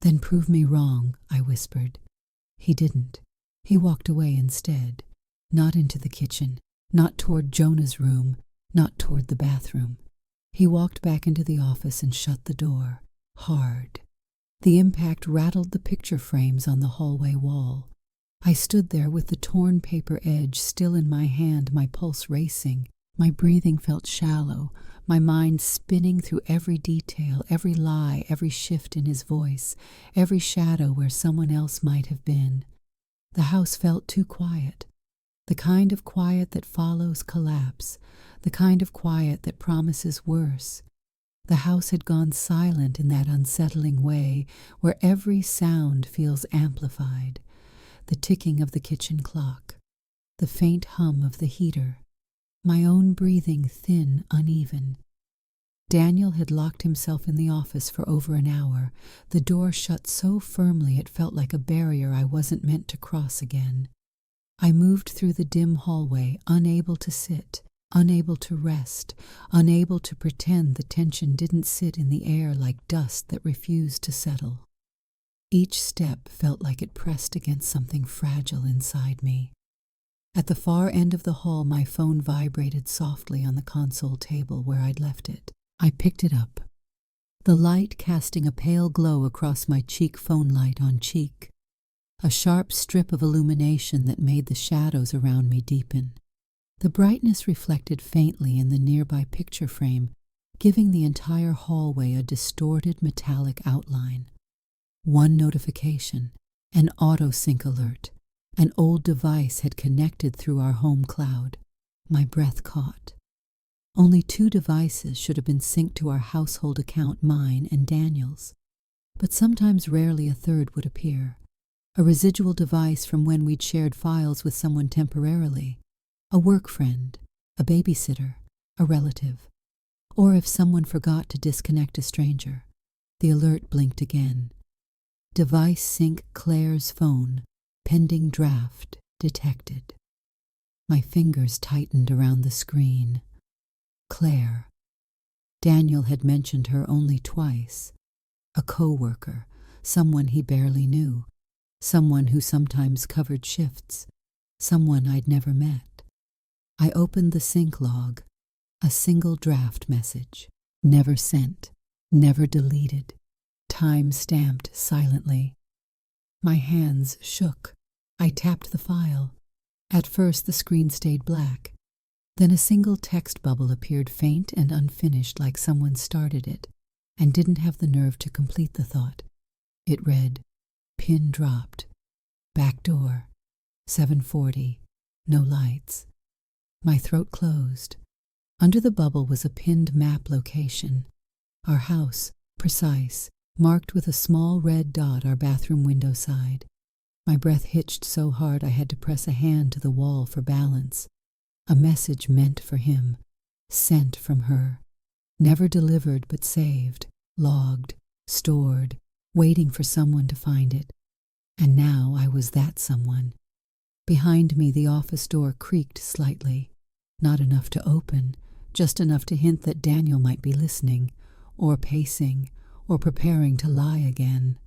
"Then prove me wrong," I whispered. He didn't. He walked away instead. Not into the kitchen, not toward Jonah's room, not toward the bathroom. He walked back into the office and shut the door, hard. The impact rattled the picture frames on the hallway wall. I stood there with the torn paper edge still in my hand, my pulse racing. My breathing felt shallow, my mind spinning through every detail, every lie, every shift in his voice, every shadow where someone else might have been. The house felt too quiet. The kind of quiet that follows collapse, the kind of quiet that promises worse. The house had gone silent in that unsettling way where every sound feels amplified. The ticking of the kitchen clock, the faint hum of the heater, my own breathing thin, uneven. Daniel had locked himself in the office for over an hour, the door shut so firmly it felt like a barrier I wasn't meant to cross again. I moved through the dim hallway, unable to sit, unable to rest, unable to pretend the tension didn't sit in the air like dust that refused to settle. Each step felt like it pressed against something fragile inside me. At the far end of the hall, my phone vibrated softly on the console table where I'd left it. I picked it up, the light casting a pale glow across my cheek, phone light on cheek, a sharp strip of illumination that made the shadows around me deepen. The brightness reflected faintly in the nearby picture frame, giving the entire hallway a distorted metallic outline. One notification, an auto-sync alert. An old device had connected through our home cloud. My breath caught. Only 2 devices should have been synced to our household account, mine and Daniel's. But sometimes rarely a third would appear. A residual device from when we'd shared files with someone temporarily. A work friend, a babysitter, a relative. Or if someone forgot to disconnect a stranger. The alert blinked again. Device sync Claire's phone. Pending draft detected. My fingers tightened around the screen. Claire. Daniel had mentioned her only twice. A co-worker, someone he barely knew, someone who sometimes covered shifts, someone I'd never met. I opened the sync log. A single draft message. Never sent, never deleted, time-stamped silently. My hands shook. I tapped the file. At first the screen stayed black. Then a single text bubble appeared, faint and unfinished, like someone started it and didn't have the nerve to complete the thought. It read, "Pin dropped. Back door. 7:40. No lights." My throat closed. Under the bubble was a pinned map location. Our house, precise, marked with a small red dot our bathroom window side. My breath hitched so hard I had to press a hand to the wall for balance. A message meant for him, sent from her, never delivered but saved, logged, stored, waiting for someone to find it. And now I was that someone. Behind me the office door creaked slightly, not enough to open, just enough to hint that Daniel might be listening, or pacing, or preparing to lie again.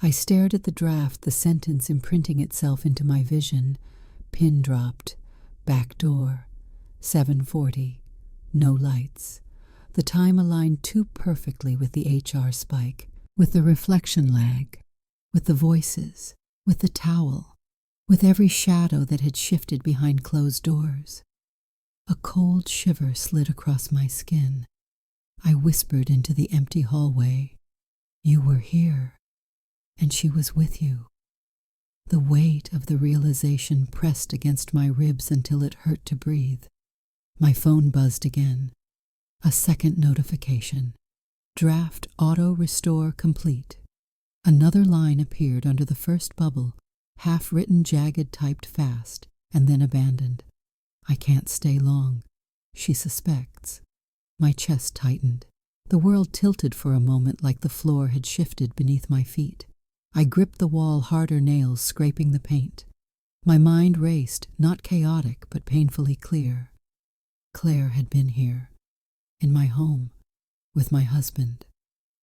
I stared at the draft, the sentence imprinting itself into my vision. Pin dropped. Back door. 7:40. No lights. The time aligned too perfectly with the HR spike, with the reflection lag, with the voices, with the towel, with every shadow that had shifted behind closed doors. A cold shiver slid across my skin. I whispered into the empty hallway, "You were here, and she was with you." The weight of the realization pressed against my ribs until it hurt to breathe. My phone buzzed again. A second notification. Draft auto restore complete. Another line appeared under the first bubble, half-written, jagged, typed fast, and then abandoned. I can't stay long. She suspects. My chest tightened. The world tilted for a moment like the floor had shifted beneath my feet. I gripped the wall, harder nails scraping the paint. My mind raced, not chaotic, but painfully clear. Claire had been here, in my home, with my husband,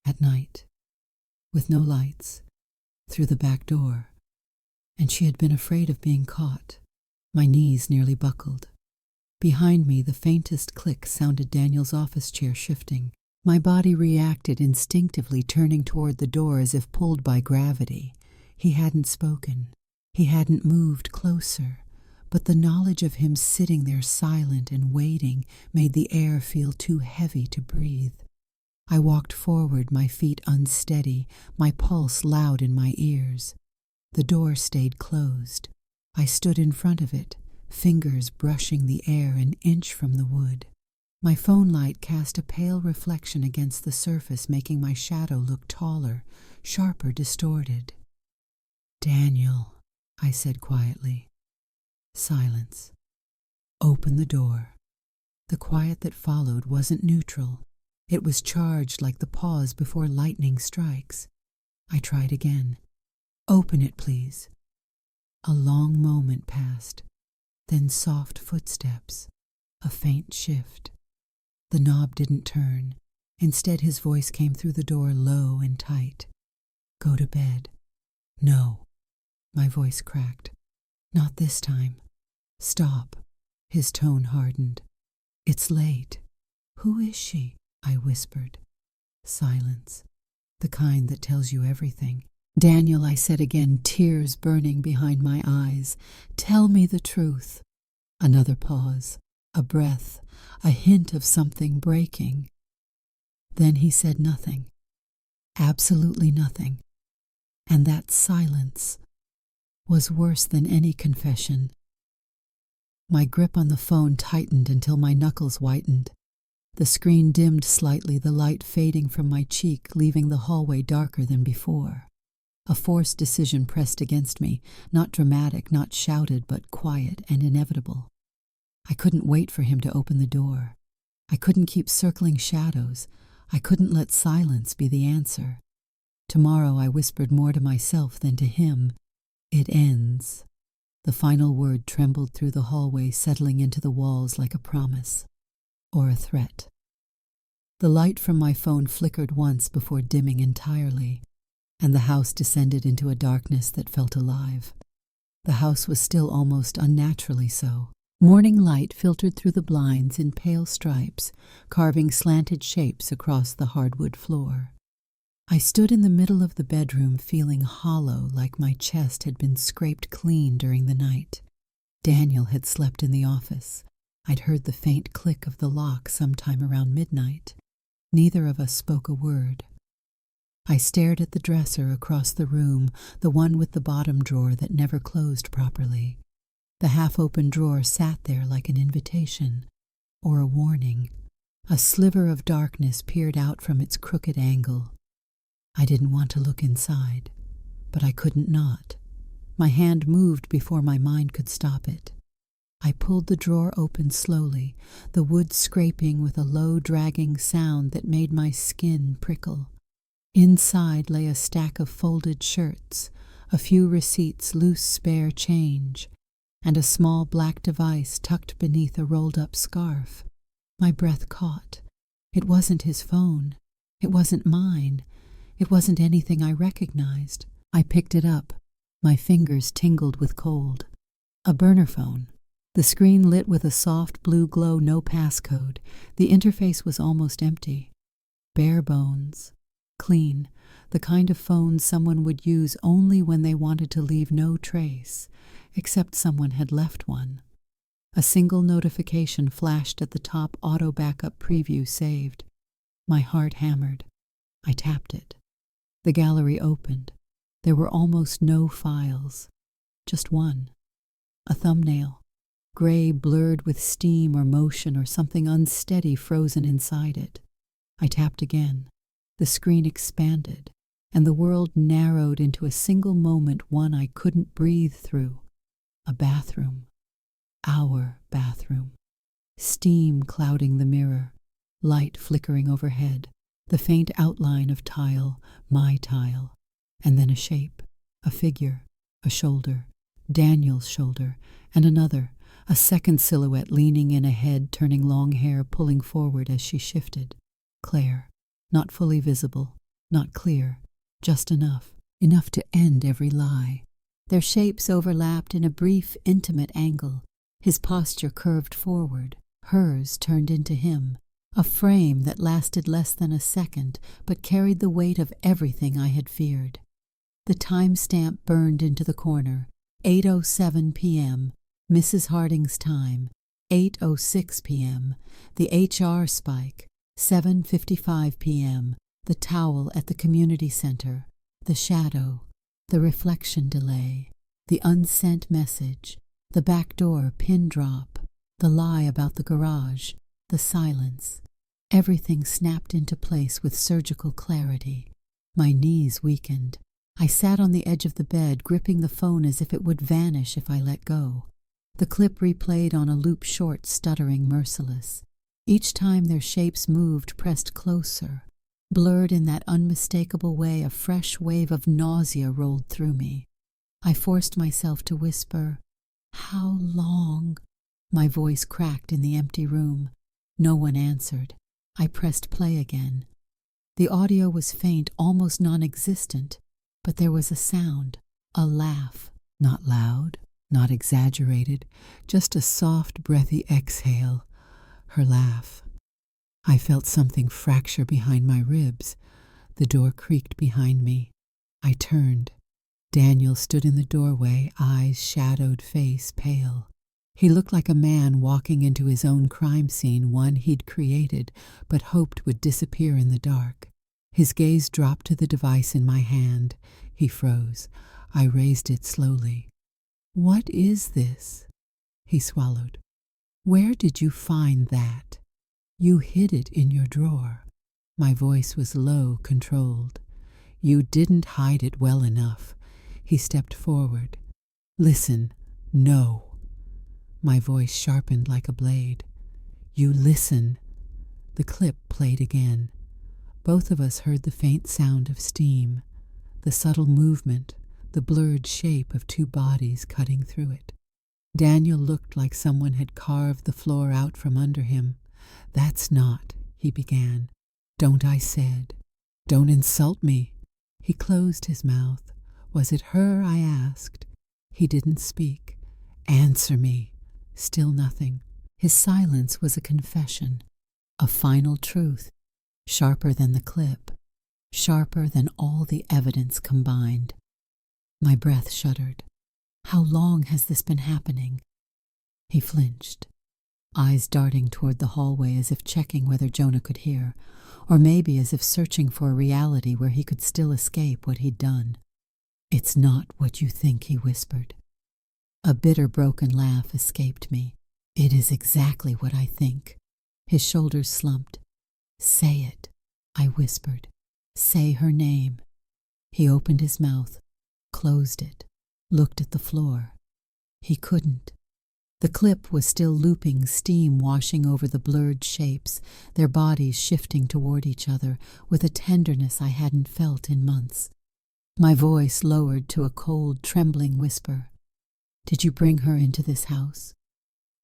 at night, with no lights, through the back door. And she had been afraid of being caught. My knees nearly buckled. Behind me, the faintest click sounded Daniel's office chair shifting. My body reacted instinctively, turning toward the door as if pulled by gravity. He hadn't spoken. He hadn't moved closer. But the knowledge of him sitting there silent and waiting made the air feel too heavy to breathe. I walked forward, my feet unsteady, my pulse loud in my ears. The door stayed closed. I stood in front of it, fingers brushing the air an inch from the wood. My phone light cast a pale reflection against the surface, making my shadow look taller, sharper, distorted. "Daniel," I said quietly. Silence. "Open the door." The quiet that followed wasn't neutral. It was charged like the pause before lightning strikes. I tried again. "Open it, please." A long moment passed, then soft footsteps, a faint shift. The knob didn't turn. Instead, his voice came through the door, low and tight. "Go to bed." "No." My voice cracked. "Not this time." "Stop." His tone hardened. "It's late." "Who is she?" I whispered. Silence. The kind that tells you everything. "Daniel," I said again, tears burning behind my eyes. "Tell me the truth." Another pause, a breath, a hint of something breaking. Then he said nothing. Absolutely nothing. And that silence was worse than any confession. My grip on the phone tightened until my knuckles whitened. The screen dimmed slightly, the light fading from my cheek, leaving the hallway darker than before. A forced decision pressed against me, not dramatic, not shouted, but quiet and inevitable. I couldn't wait for him to open the door. I couldn't keep circling shadows. I couldn't let silence be the answer. Tomorrow, I whispered more to myself than to him. "It ends." The final word trembled through the hallway, settling into the walls like a promise. Or a threat. The light from my phone flickered once before dimming entirely, and the house descended into a darkness that felt alive. The house was still almost unnaturally so. Morning light filtered through the blinds in pale stripes, carving slanted shapes across the hardwood floor. I stood in the middle of the bedroom, feeling hollow, like my chest had been scraped clean during the night. Daniel had slept in the office. I'd heard the faint click of the lock sometime around midnight. Neither of us spoke a word. I stared at the dresser across the room, the one with the bottom drawer that never closed properly. The half-open drawer sat there like an invitation, or a warning. A sliver of darkness peered out from its crooked angle. I didn't want to look inside, but I couldn't not. My hand moved before my mind could stop it. I pulled the drawer open slowly, the wood scraping with a low, dragging sound that made my skin prickle. Inside lay a stack of folded shirts, a few receipts, loose spare change, and a small black device tucked beneath a rolled-up scarf. My breath caught. It wasn't his phone. It wasn't mine. It wasn't anything I recognized. I picked it up. My fingers tingled with cold. A burner phone. The screen lit with a soft blue glow, no passcode. The interface was almost empty. Bare bones. Clean. The kind of phone someone would use only when they wanted to leave no trace, except someone had left one. A single notification flashed at the top, auto backup preview saved. My heart hammered. I tapped it. The gallery opened. There were almost no files. Just one. A thumbnail. Gray, blurred with steam or motion or something unsteady frozen inside it. I tapped again. The screen expanded. and the world narrowed into a single moment, one I couldn't breathe through. A bathroom. Our bathroom. Steam clouding the mirror, light flickering overhead, the faint outline of tile, my tile, and then a shape, a figure, a shoulder, Daniel's shoulder, and another, a second silhouette leaning in ahead, turning long hair, pulling forward as she shifted. Claire, not fully visible, not clear, just enough to end every lie. Their shapes overlapped in a brief, intimate angle, his posture curved forward, hers turned into him, a frame that lasted less than a second but carried the weight of everything I had feared. The timestamp burned into the corner, 8:07 p.m., Mrs. Harding's time, 8:06 p.m., the HR spike, 7:55 p.m., the towel at the community center, the shadow, the reflection delay, the unsent message, the back door pin drop, the lie about the garage, the silence. Everything snapped into place with surgical clarity. My knees weakened. I sat on the edge of the bed, gripping the phone as if it would vanish if I let go. The clip replayed on a loop short, stuttering, merciless. Each time their shapes moved, pressed closer. Blurred in that unmistakable way, a fresh wave of nausea rolled through me. I forced myself to whisper, "How long?" My voice cracked in the empty room. No one answered. I pressed play again. The audio was faint, almost non-existent, but there was a sound, a laugh. Not loud, not exaggerated, just a soft, breathy exhale. Her laugh. I felt something fracture behind my ribs. The door creaked behind me. I turned. Daniel stood in the doorway, eyes shadowed, face pale. He looked like a man walking into his own crime scene, one he'd created but hoped would disappear in the dark. His gaze dropped to the device in my hand. He froze. I raised it slowly. "What is this?" He swallowed. "Where did you find that?" "You hid it in your drawer." My voice was low, controlled. "You didn't hide it well enough." He stepped forward. "Listen, no." My voice sharpened like a blade. "You listen." The clip played again. Both of us heard the faint sound of steam, the subtle movement, the blurred shape of two bodies cutting through it. Daniel looked like someone had carved the floor out from under him. "That's not," he began. "Don't," I said. "Don't insult me." He closed his mouth. "Was it her?" I asked. He didn't speak. "Answer me." Still nothing. His silence was a confession, a final truth, sharper than the clip, sharper than all the evidence combined. My breath shuddered. "How long has this been happening?" He flinched, eyes darting toward the hallway as if checking whether Jonah could hear, or maybe as if searching for a reality where he could still escape what he'd done. "It's not what you think," he whispered. A bitter, broken laugh escaped me. "It is exactly what I think." His shoulders slumped. "Say it," I whispered. "Say her name." He opened his mouth, closed it, looked at the floor. He couldn't. The clip was still looping, steam washing over the blurred shapes, their bodies shifting toward each other with a tenderness I hadn't felt in months. My voice lowered to a cold, trembling whisper. "Did you bring her into this house?"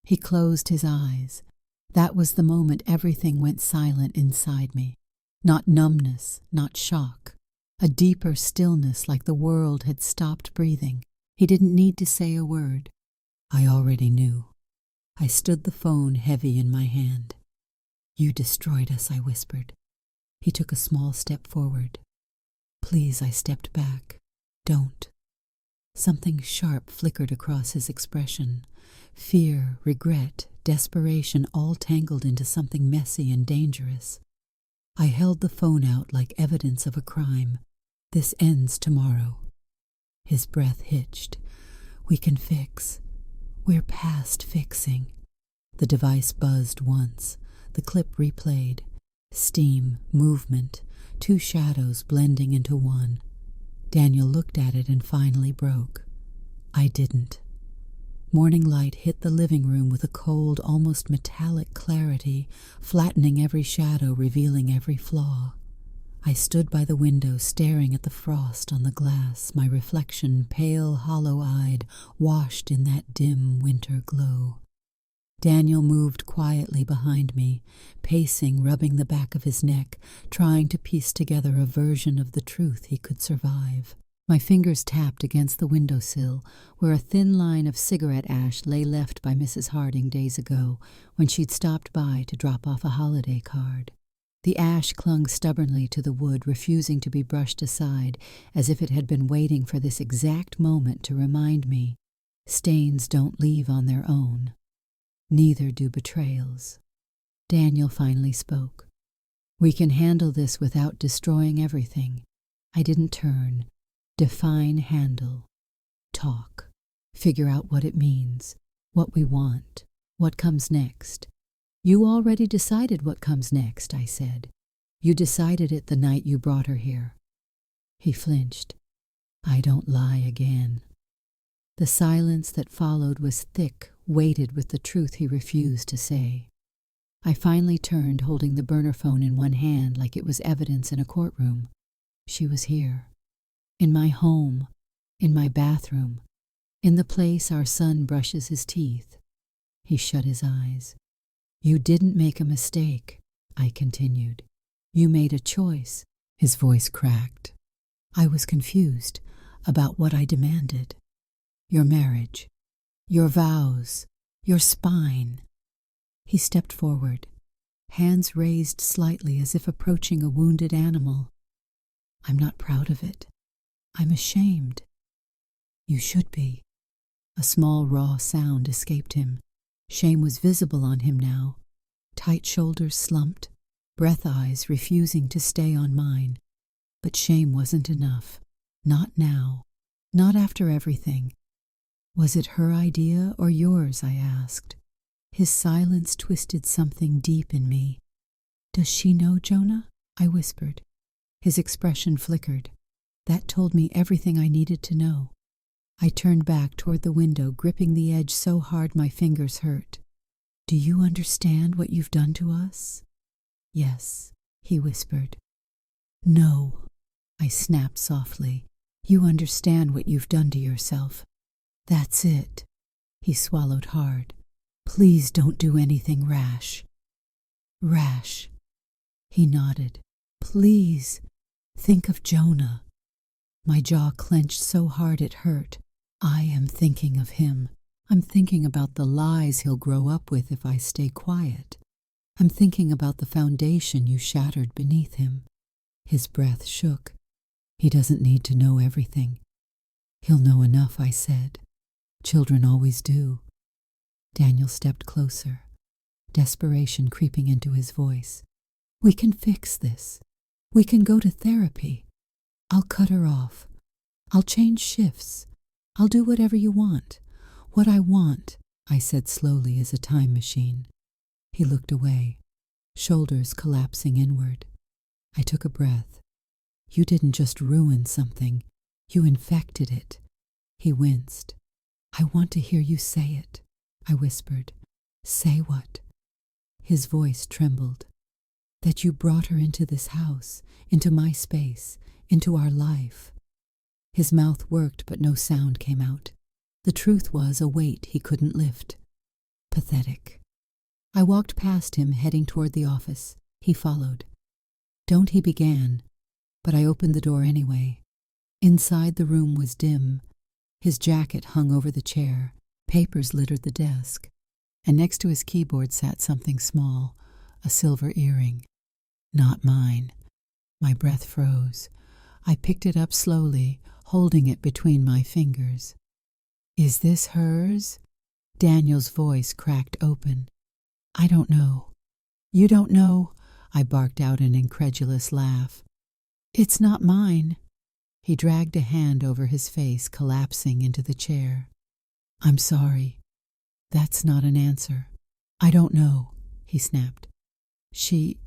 He closed his eyes. That was the moment everything went silent inside me. Not numbness, not shock. A deeper stillness, like the world had stopped breathing. He didn't need to say a word. I already knew. I stood the phone heavy in my hand. "You destroyed us," I whispered. He took a small step forward. "Please," I stepped back. "Don't." Something sharp flickered across his expression. Fear, regret, desperation, all tangled into something messy and dangerous. I held the phone out like evidence of a crime. "This ends tomorrow." His breath hitched. "We can fix. We're past fixing." The device buzzed once. The clip replayed. Steam, movement, two shadows blending into one. Daniel looked at it and finally broke. I didn't. Morning light hit the living room with a cold, almost metallic clarity, flattening every shadow, revealing every flaw. I stood by the window, staring at the frost on the glass, my reflection pale, hollow-eyed, washed in that dim winter glow. Daniel moved quietly behind me, pacing, rubbing the back of his neck, trying to piece together a version of the truth he could survive. My fingers tapped against the windowsill, where a thin line of cigarette ash lay left by Mrs. Harding days ago, when she'd stopped by to drop off a holiday card. The ash clung stubbornly to the wood, refusing to be brushed aside, as if it had been waiting for this exact moment to remind me, stains don't leave on their own. Neither do betrayals. Daniel finally spoke. We can handle this without destroying everything. I didn't turn. Define handle. Talk. Figure out what it means, what we want, what comes next. You already decided what comes next, I said. You decided it the night you brought her here. He flinched. I don't lie again. The silence that followed was thick, weighted with the truth he refused to say. I finally turned, holding the burner phone in one hand like it was evidence in a courtroom. She was here. In my home, in my bathroom, in the place our son brushes his teeth. He shut his eyes. You didn't make a mistake, I continued. You made a choice. His voice cracked. I was confused about what I demanded. Your marriage, your vows, your spine. He stepped forward, hands raised slightly as if approaching a wounded animal. I'm not proud of it. I'm ashamed. You should be. A small, raw sound escaped him. Shame was visible on him now. Tight shoulders slumped, breath eyes refusing to stay on mine. But shame wasn't enough. Not now. Not after everything. Was it her idea or yours, I asked. His silence twisted something deep in me. Does she know, Jonah? I whispered. His expression flickered. That told me everything I needed to know. I turned back toward the window, gripping the edge so hard my fingers hurt. Do you understand what you've done to us? Yes, he whispered. No, I snapped softly. You understand what you've done to yourself. That's it. He swallowed hard. Please don't do anything rash. Rash. He nodded. Please, think of Jonah. My jaw clenched so hard it hurt. I am thinking of him. I'm thinking about the lies he'll grow up with if I stay quiet. I'm thinking about the foundation you shattered beneath him. His breath shook. He doesn't need to know everything. He'll know enough, I said. Children always do. Daniel stepped closer, desperation creeping into his voice. We can fix this. We can go to therapy. I'll cut her off. I'll change shifts. I'll do whatever you want. What I want, I said slowly as a time machine. He looked away, shoulders collapsing inward. I took a breath. You didn't just ruin something. You infected it. He winced. I want to hear you say it, I whispered. Say what? His voice trembled. That you brought her into this house, into my space, into our life. His mouth worked, but no sound came out. The truth was a weight he couldn't lift. Pathetic. I walked past him, heading toward the office. He followed. Don't, he began, but I opened the door anyway. Inside the room was dim. His jacket hung over the chair. Papers littered the desk. And next to his keyboard sat something small, a silver earring. Not mine. My breath froze. I picked it up slowly, holding it between my fingers. Is this hers? Daniel's voice cracked open. I don't know. You don't know? I barked out an incredulous laugh. It's not mine. He dragged a hand over his face, collapsing into the chair. I'm sorry. That's not an answer. I don't know, he snapped. She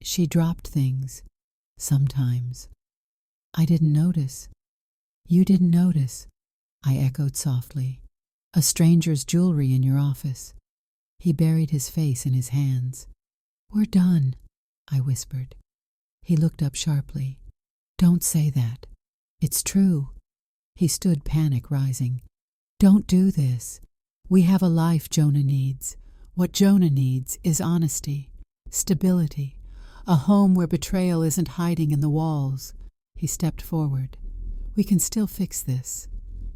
She dropped things. Sometimes. I didn't notice. You didn't notice, I echoed softly. A stranger's jewelry in your office. He buried his face in his hands. We're done, I whispered. He looked up sharply. Don't say that. It's true. He stood, panic rising. Don't do this. We have a life Jonah needs. What Jonah needs is honesty, stability, a home where betrayal isn't hiding in the walls. He stepped forward. We can still fix this.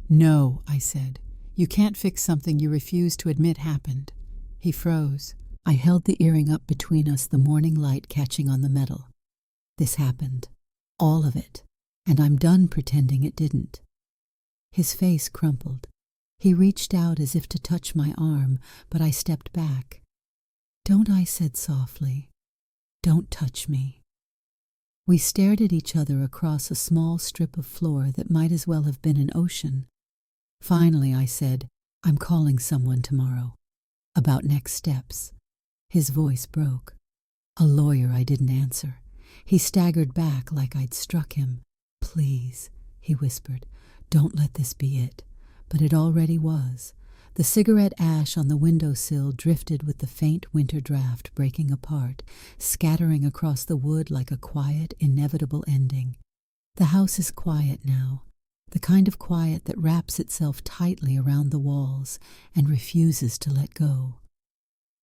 No, I said. You can't fix something you refuse to admit happened. He froze. I held the earring up between us, the morning light catching on the metal. This happened. All of it. And I'm done pretending it didn't. His face crumpled. He reached out as if to touch my arm, but I stepped back. Don't, I said softly. Don't touch me. We stared at each other across a small strip of floor that might as well have been an ocean. Finally, I said, I'm calling someone tomorrow. About next steps. His voice broke. A lawyer. I didn't answer. He staggered back like I'd struck him. Please, he whispered, don't let this be it. But it already was. The cigarette ash on the windowsill drifted with the faint winter draft breaking apart, scattering across the wood like a quiet, inevitable ending. The house is quiet now, the kind of quiet that wraps itself tightly around the walls and refuses to let go.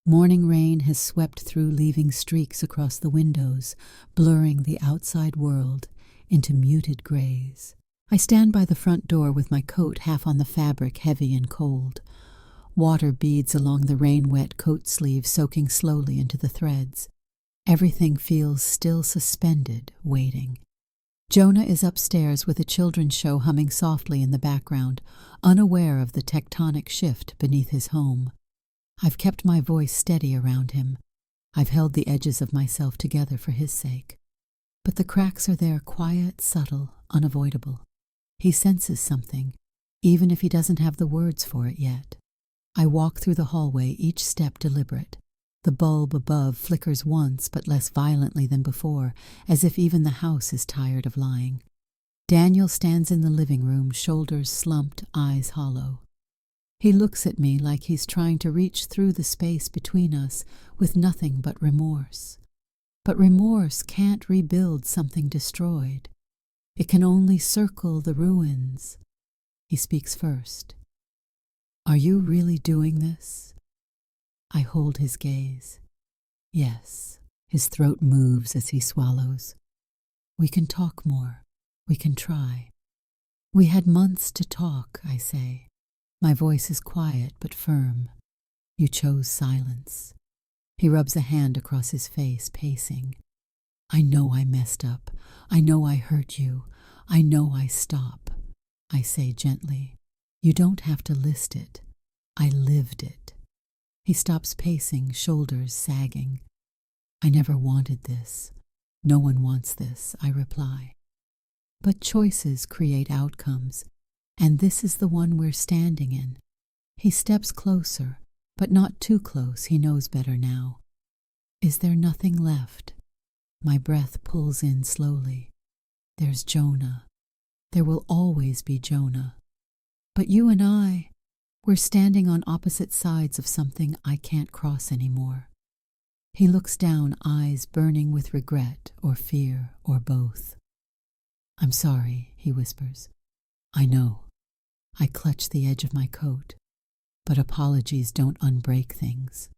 Morning rain has swept through, leaving streaks across the windows, blurring the outside world into muted grays. I stand by the front door with my coat half on the fabric, heavy and cold. Water beads along the rain-wet coat sleeve, soaking slowly into the threads. Everything feels still suspended, waiting. Jonah is upstairs with a children's show humming softly in the background, unaware of the tectonic shift beneath his home. I've kept my voice steady around him. I've held the edges of myself together for his sake. But the cracks are there, quiet, subtle, unavoidable. He senses something, even if he doesn't have the words for it yet. I walk through the hallway, each step deliberate. The bulb above flickers once, but less violently than before, as if even the house is tired of lying. Daniel stands in the living room, shoulders slumped, eyes hollow. He looks at me like he's trying to reach through the space between us with nothing but remorse. But remorse can't rebuild something destroyed. It can only circle the ruins. He speaks first. Are you really doing this? I hold his gaze. Yes. His throat moves as he swallows. We can talk more. We can try. We had months to talk, I say. My voice is quiet but firm. You chose silence. He rubs a hand across his face, pacing. I know I messed up. I know I hurt you. I know I stop. I say gently. You don't have to list it. I lived it. He stops pacing, shoulders sagging. I never wanted this. No one wants this, I reply. But choices create outcomes, and this is the one we're standing in. He steps closer, but not too close. He knows better now. Is there nothing left? My breath pulls in slowly. There's Jonah. There will always be Jonah. But you and I, we're standing on opposite sides of something I can't cross anymore. He looks down, eyes burning with regret or fear or both. I'm sorry, he whispers. I know. I clutch the edge of my coat, but apologies don't unbreak things.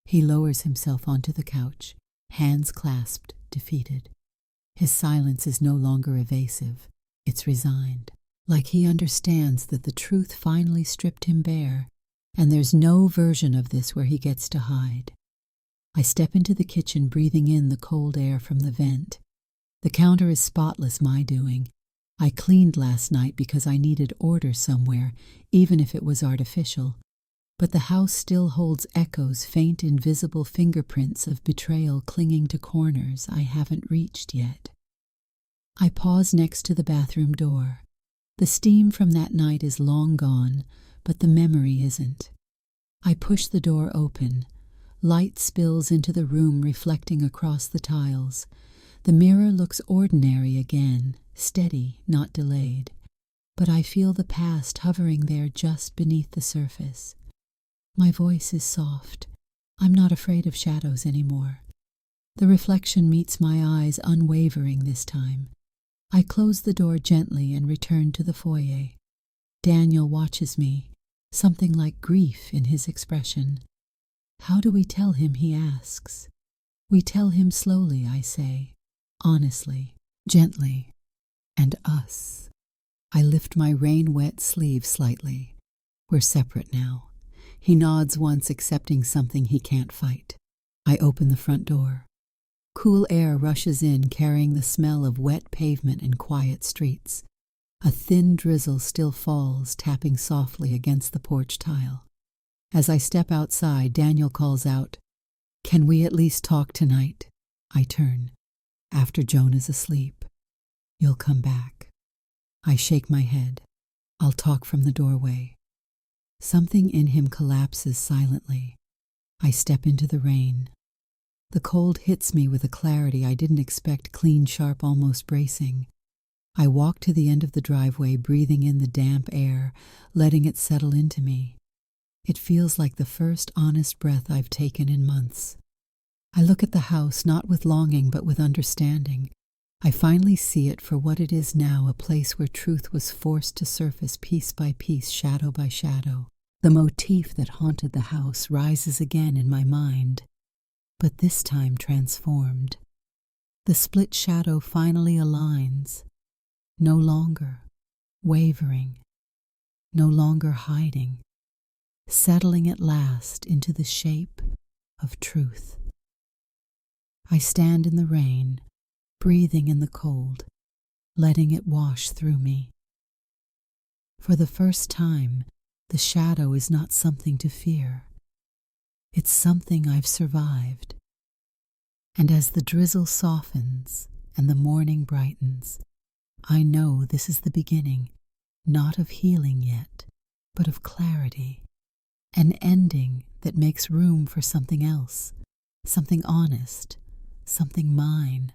He lowers himself onto the couch, hands clasped, defeated. His silence is no longer evasive. It's resigned, like he understands that the truth finally stripped him bare, and there's no version of this where he gets to hide. I step into the kitchen, breathing in the cold air from the vent. The counter is spotless, my doing. I cleaned last night because I needed order somewhere, even if it was artificial. But the house still holds echoes, faint invisible fingerprints of betrayal clinging to corners I haven't reached yet. I pause next to the bathroom door. The steam from that night is long gone, but the memory isn't. I push the door open. Light spills into the room, reflecting across the tiles. The mirror looks ordinary again, steady, not delayed. But I feel the past hovering there just beneath the surface. My voice is soft. I'm not afraid of shadows anymore. The reflection meets my eyes, unwavering this time. I close the door gently and return to the foyer. Daniel watches me, something like grief in his expression. How do we tell him, he asks. We tell him slowly, I say, honestly, gently, and us. I lift my rain-wet sleeve slightly. We're separate now. He nods once, accepting something he can't fight. I open the front door. Cool air rushes in, carrying the smell of wet pavement and quiet streets. A thin drizzle still falls, tapping softly against the porch tile. As I step outside, Daniel calls out, "Can we at least talk tonight?" I turn. "After Joan is asleep. You'll come back." I shake my head. "I'll talk from the doorway." Something in him collapses silently. I step into the rain. The cold hits me with a clarity I didn't expect, clean, sharp, almost bracing. I walk to the end of the driveway, breathing in the damp air, letting it settle into me. It feels like the first honest breath I've taken in months. I look at the house, not with longing, but with understanding. I finally see it for what it is now, a place where truth was forced to surface piece by piece, shadow by shadow. The motif that haunted the house rises again in my mind, but this time transformed. The split shadow finally aligns, no longer wavering, no longer hiding, settling at last into the shape of truth. I stand in the rain, breathing in the cold, letting it wash through me. For the first time, the shadow is not something to fear. It's something I've survived. And as the drizzle softens and the morning brightens, I know this is the beginning, not of healing yet, but of clarity. An ending that makes room for something else, something honest, something mine.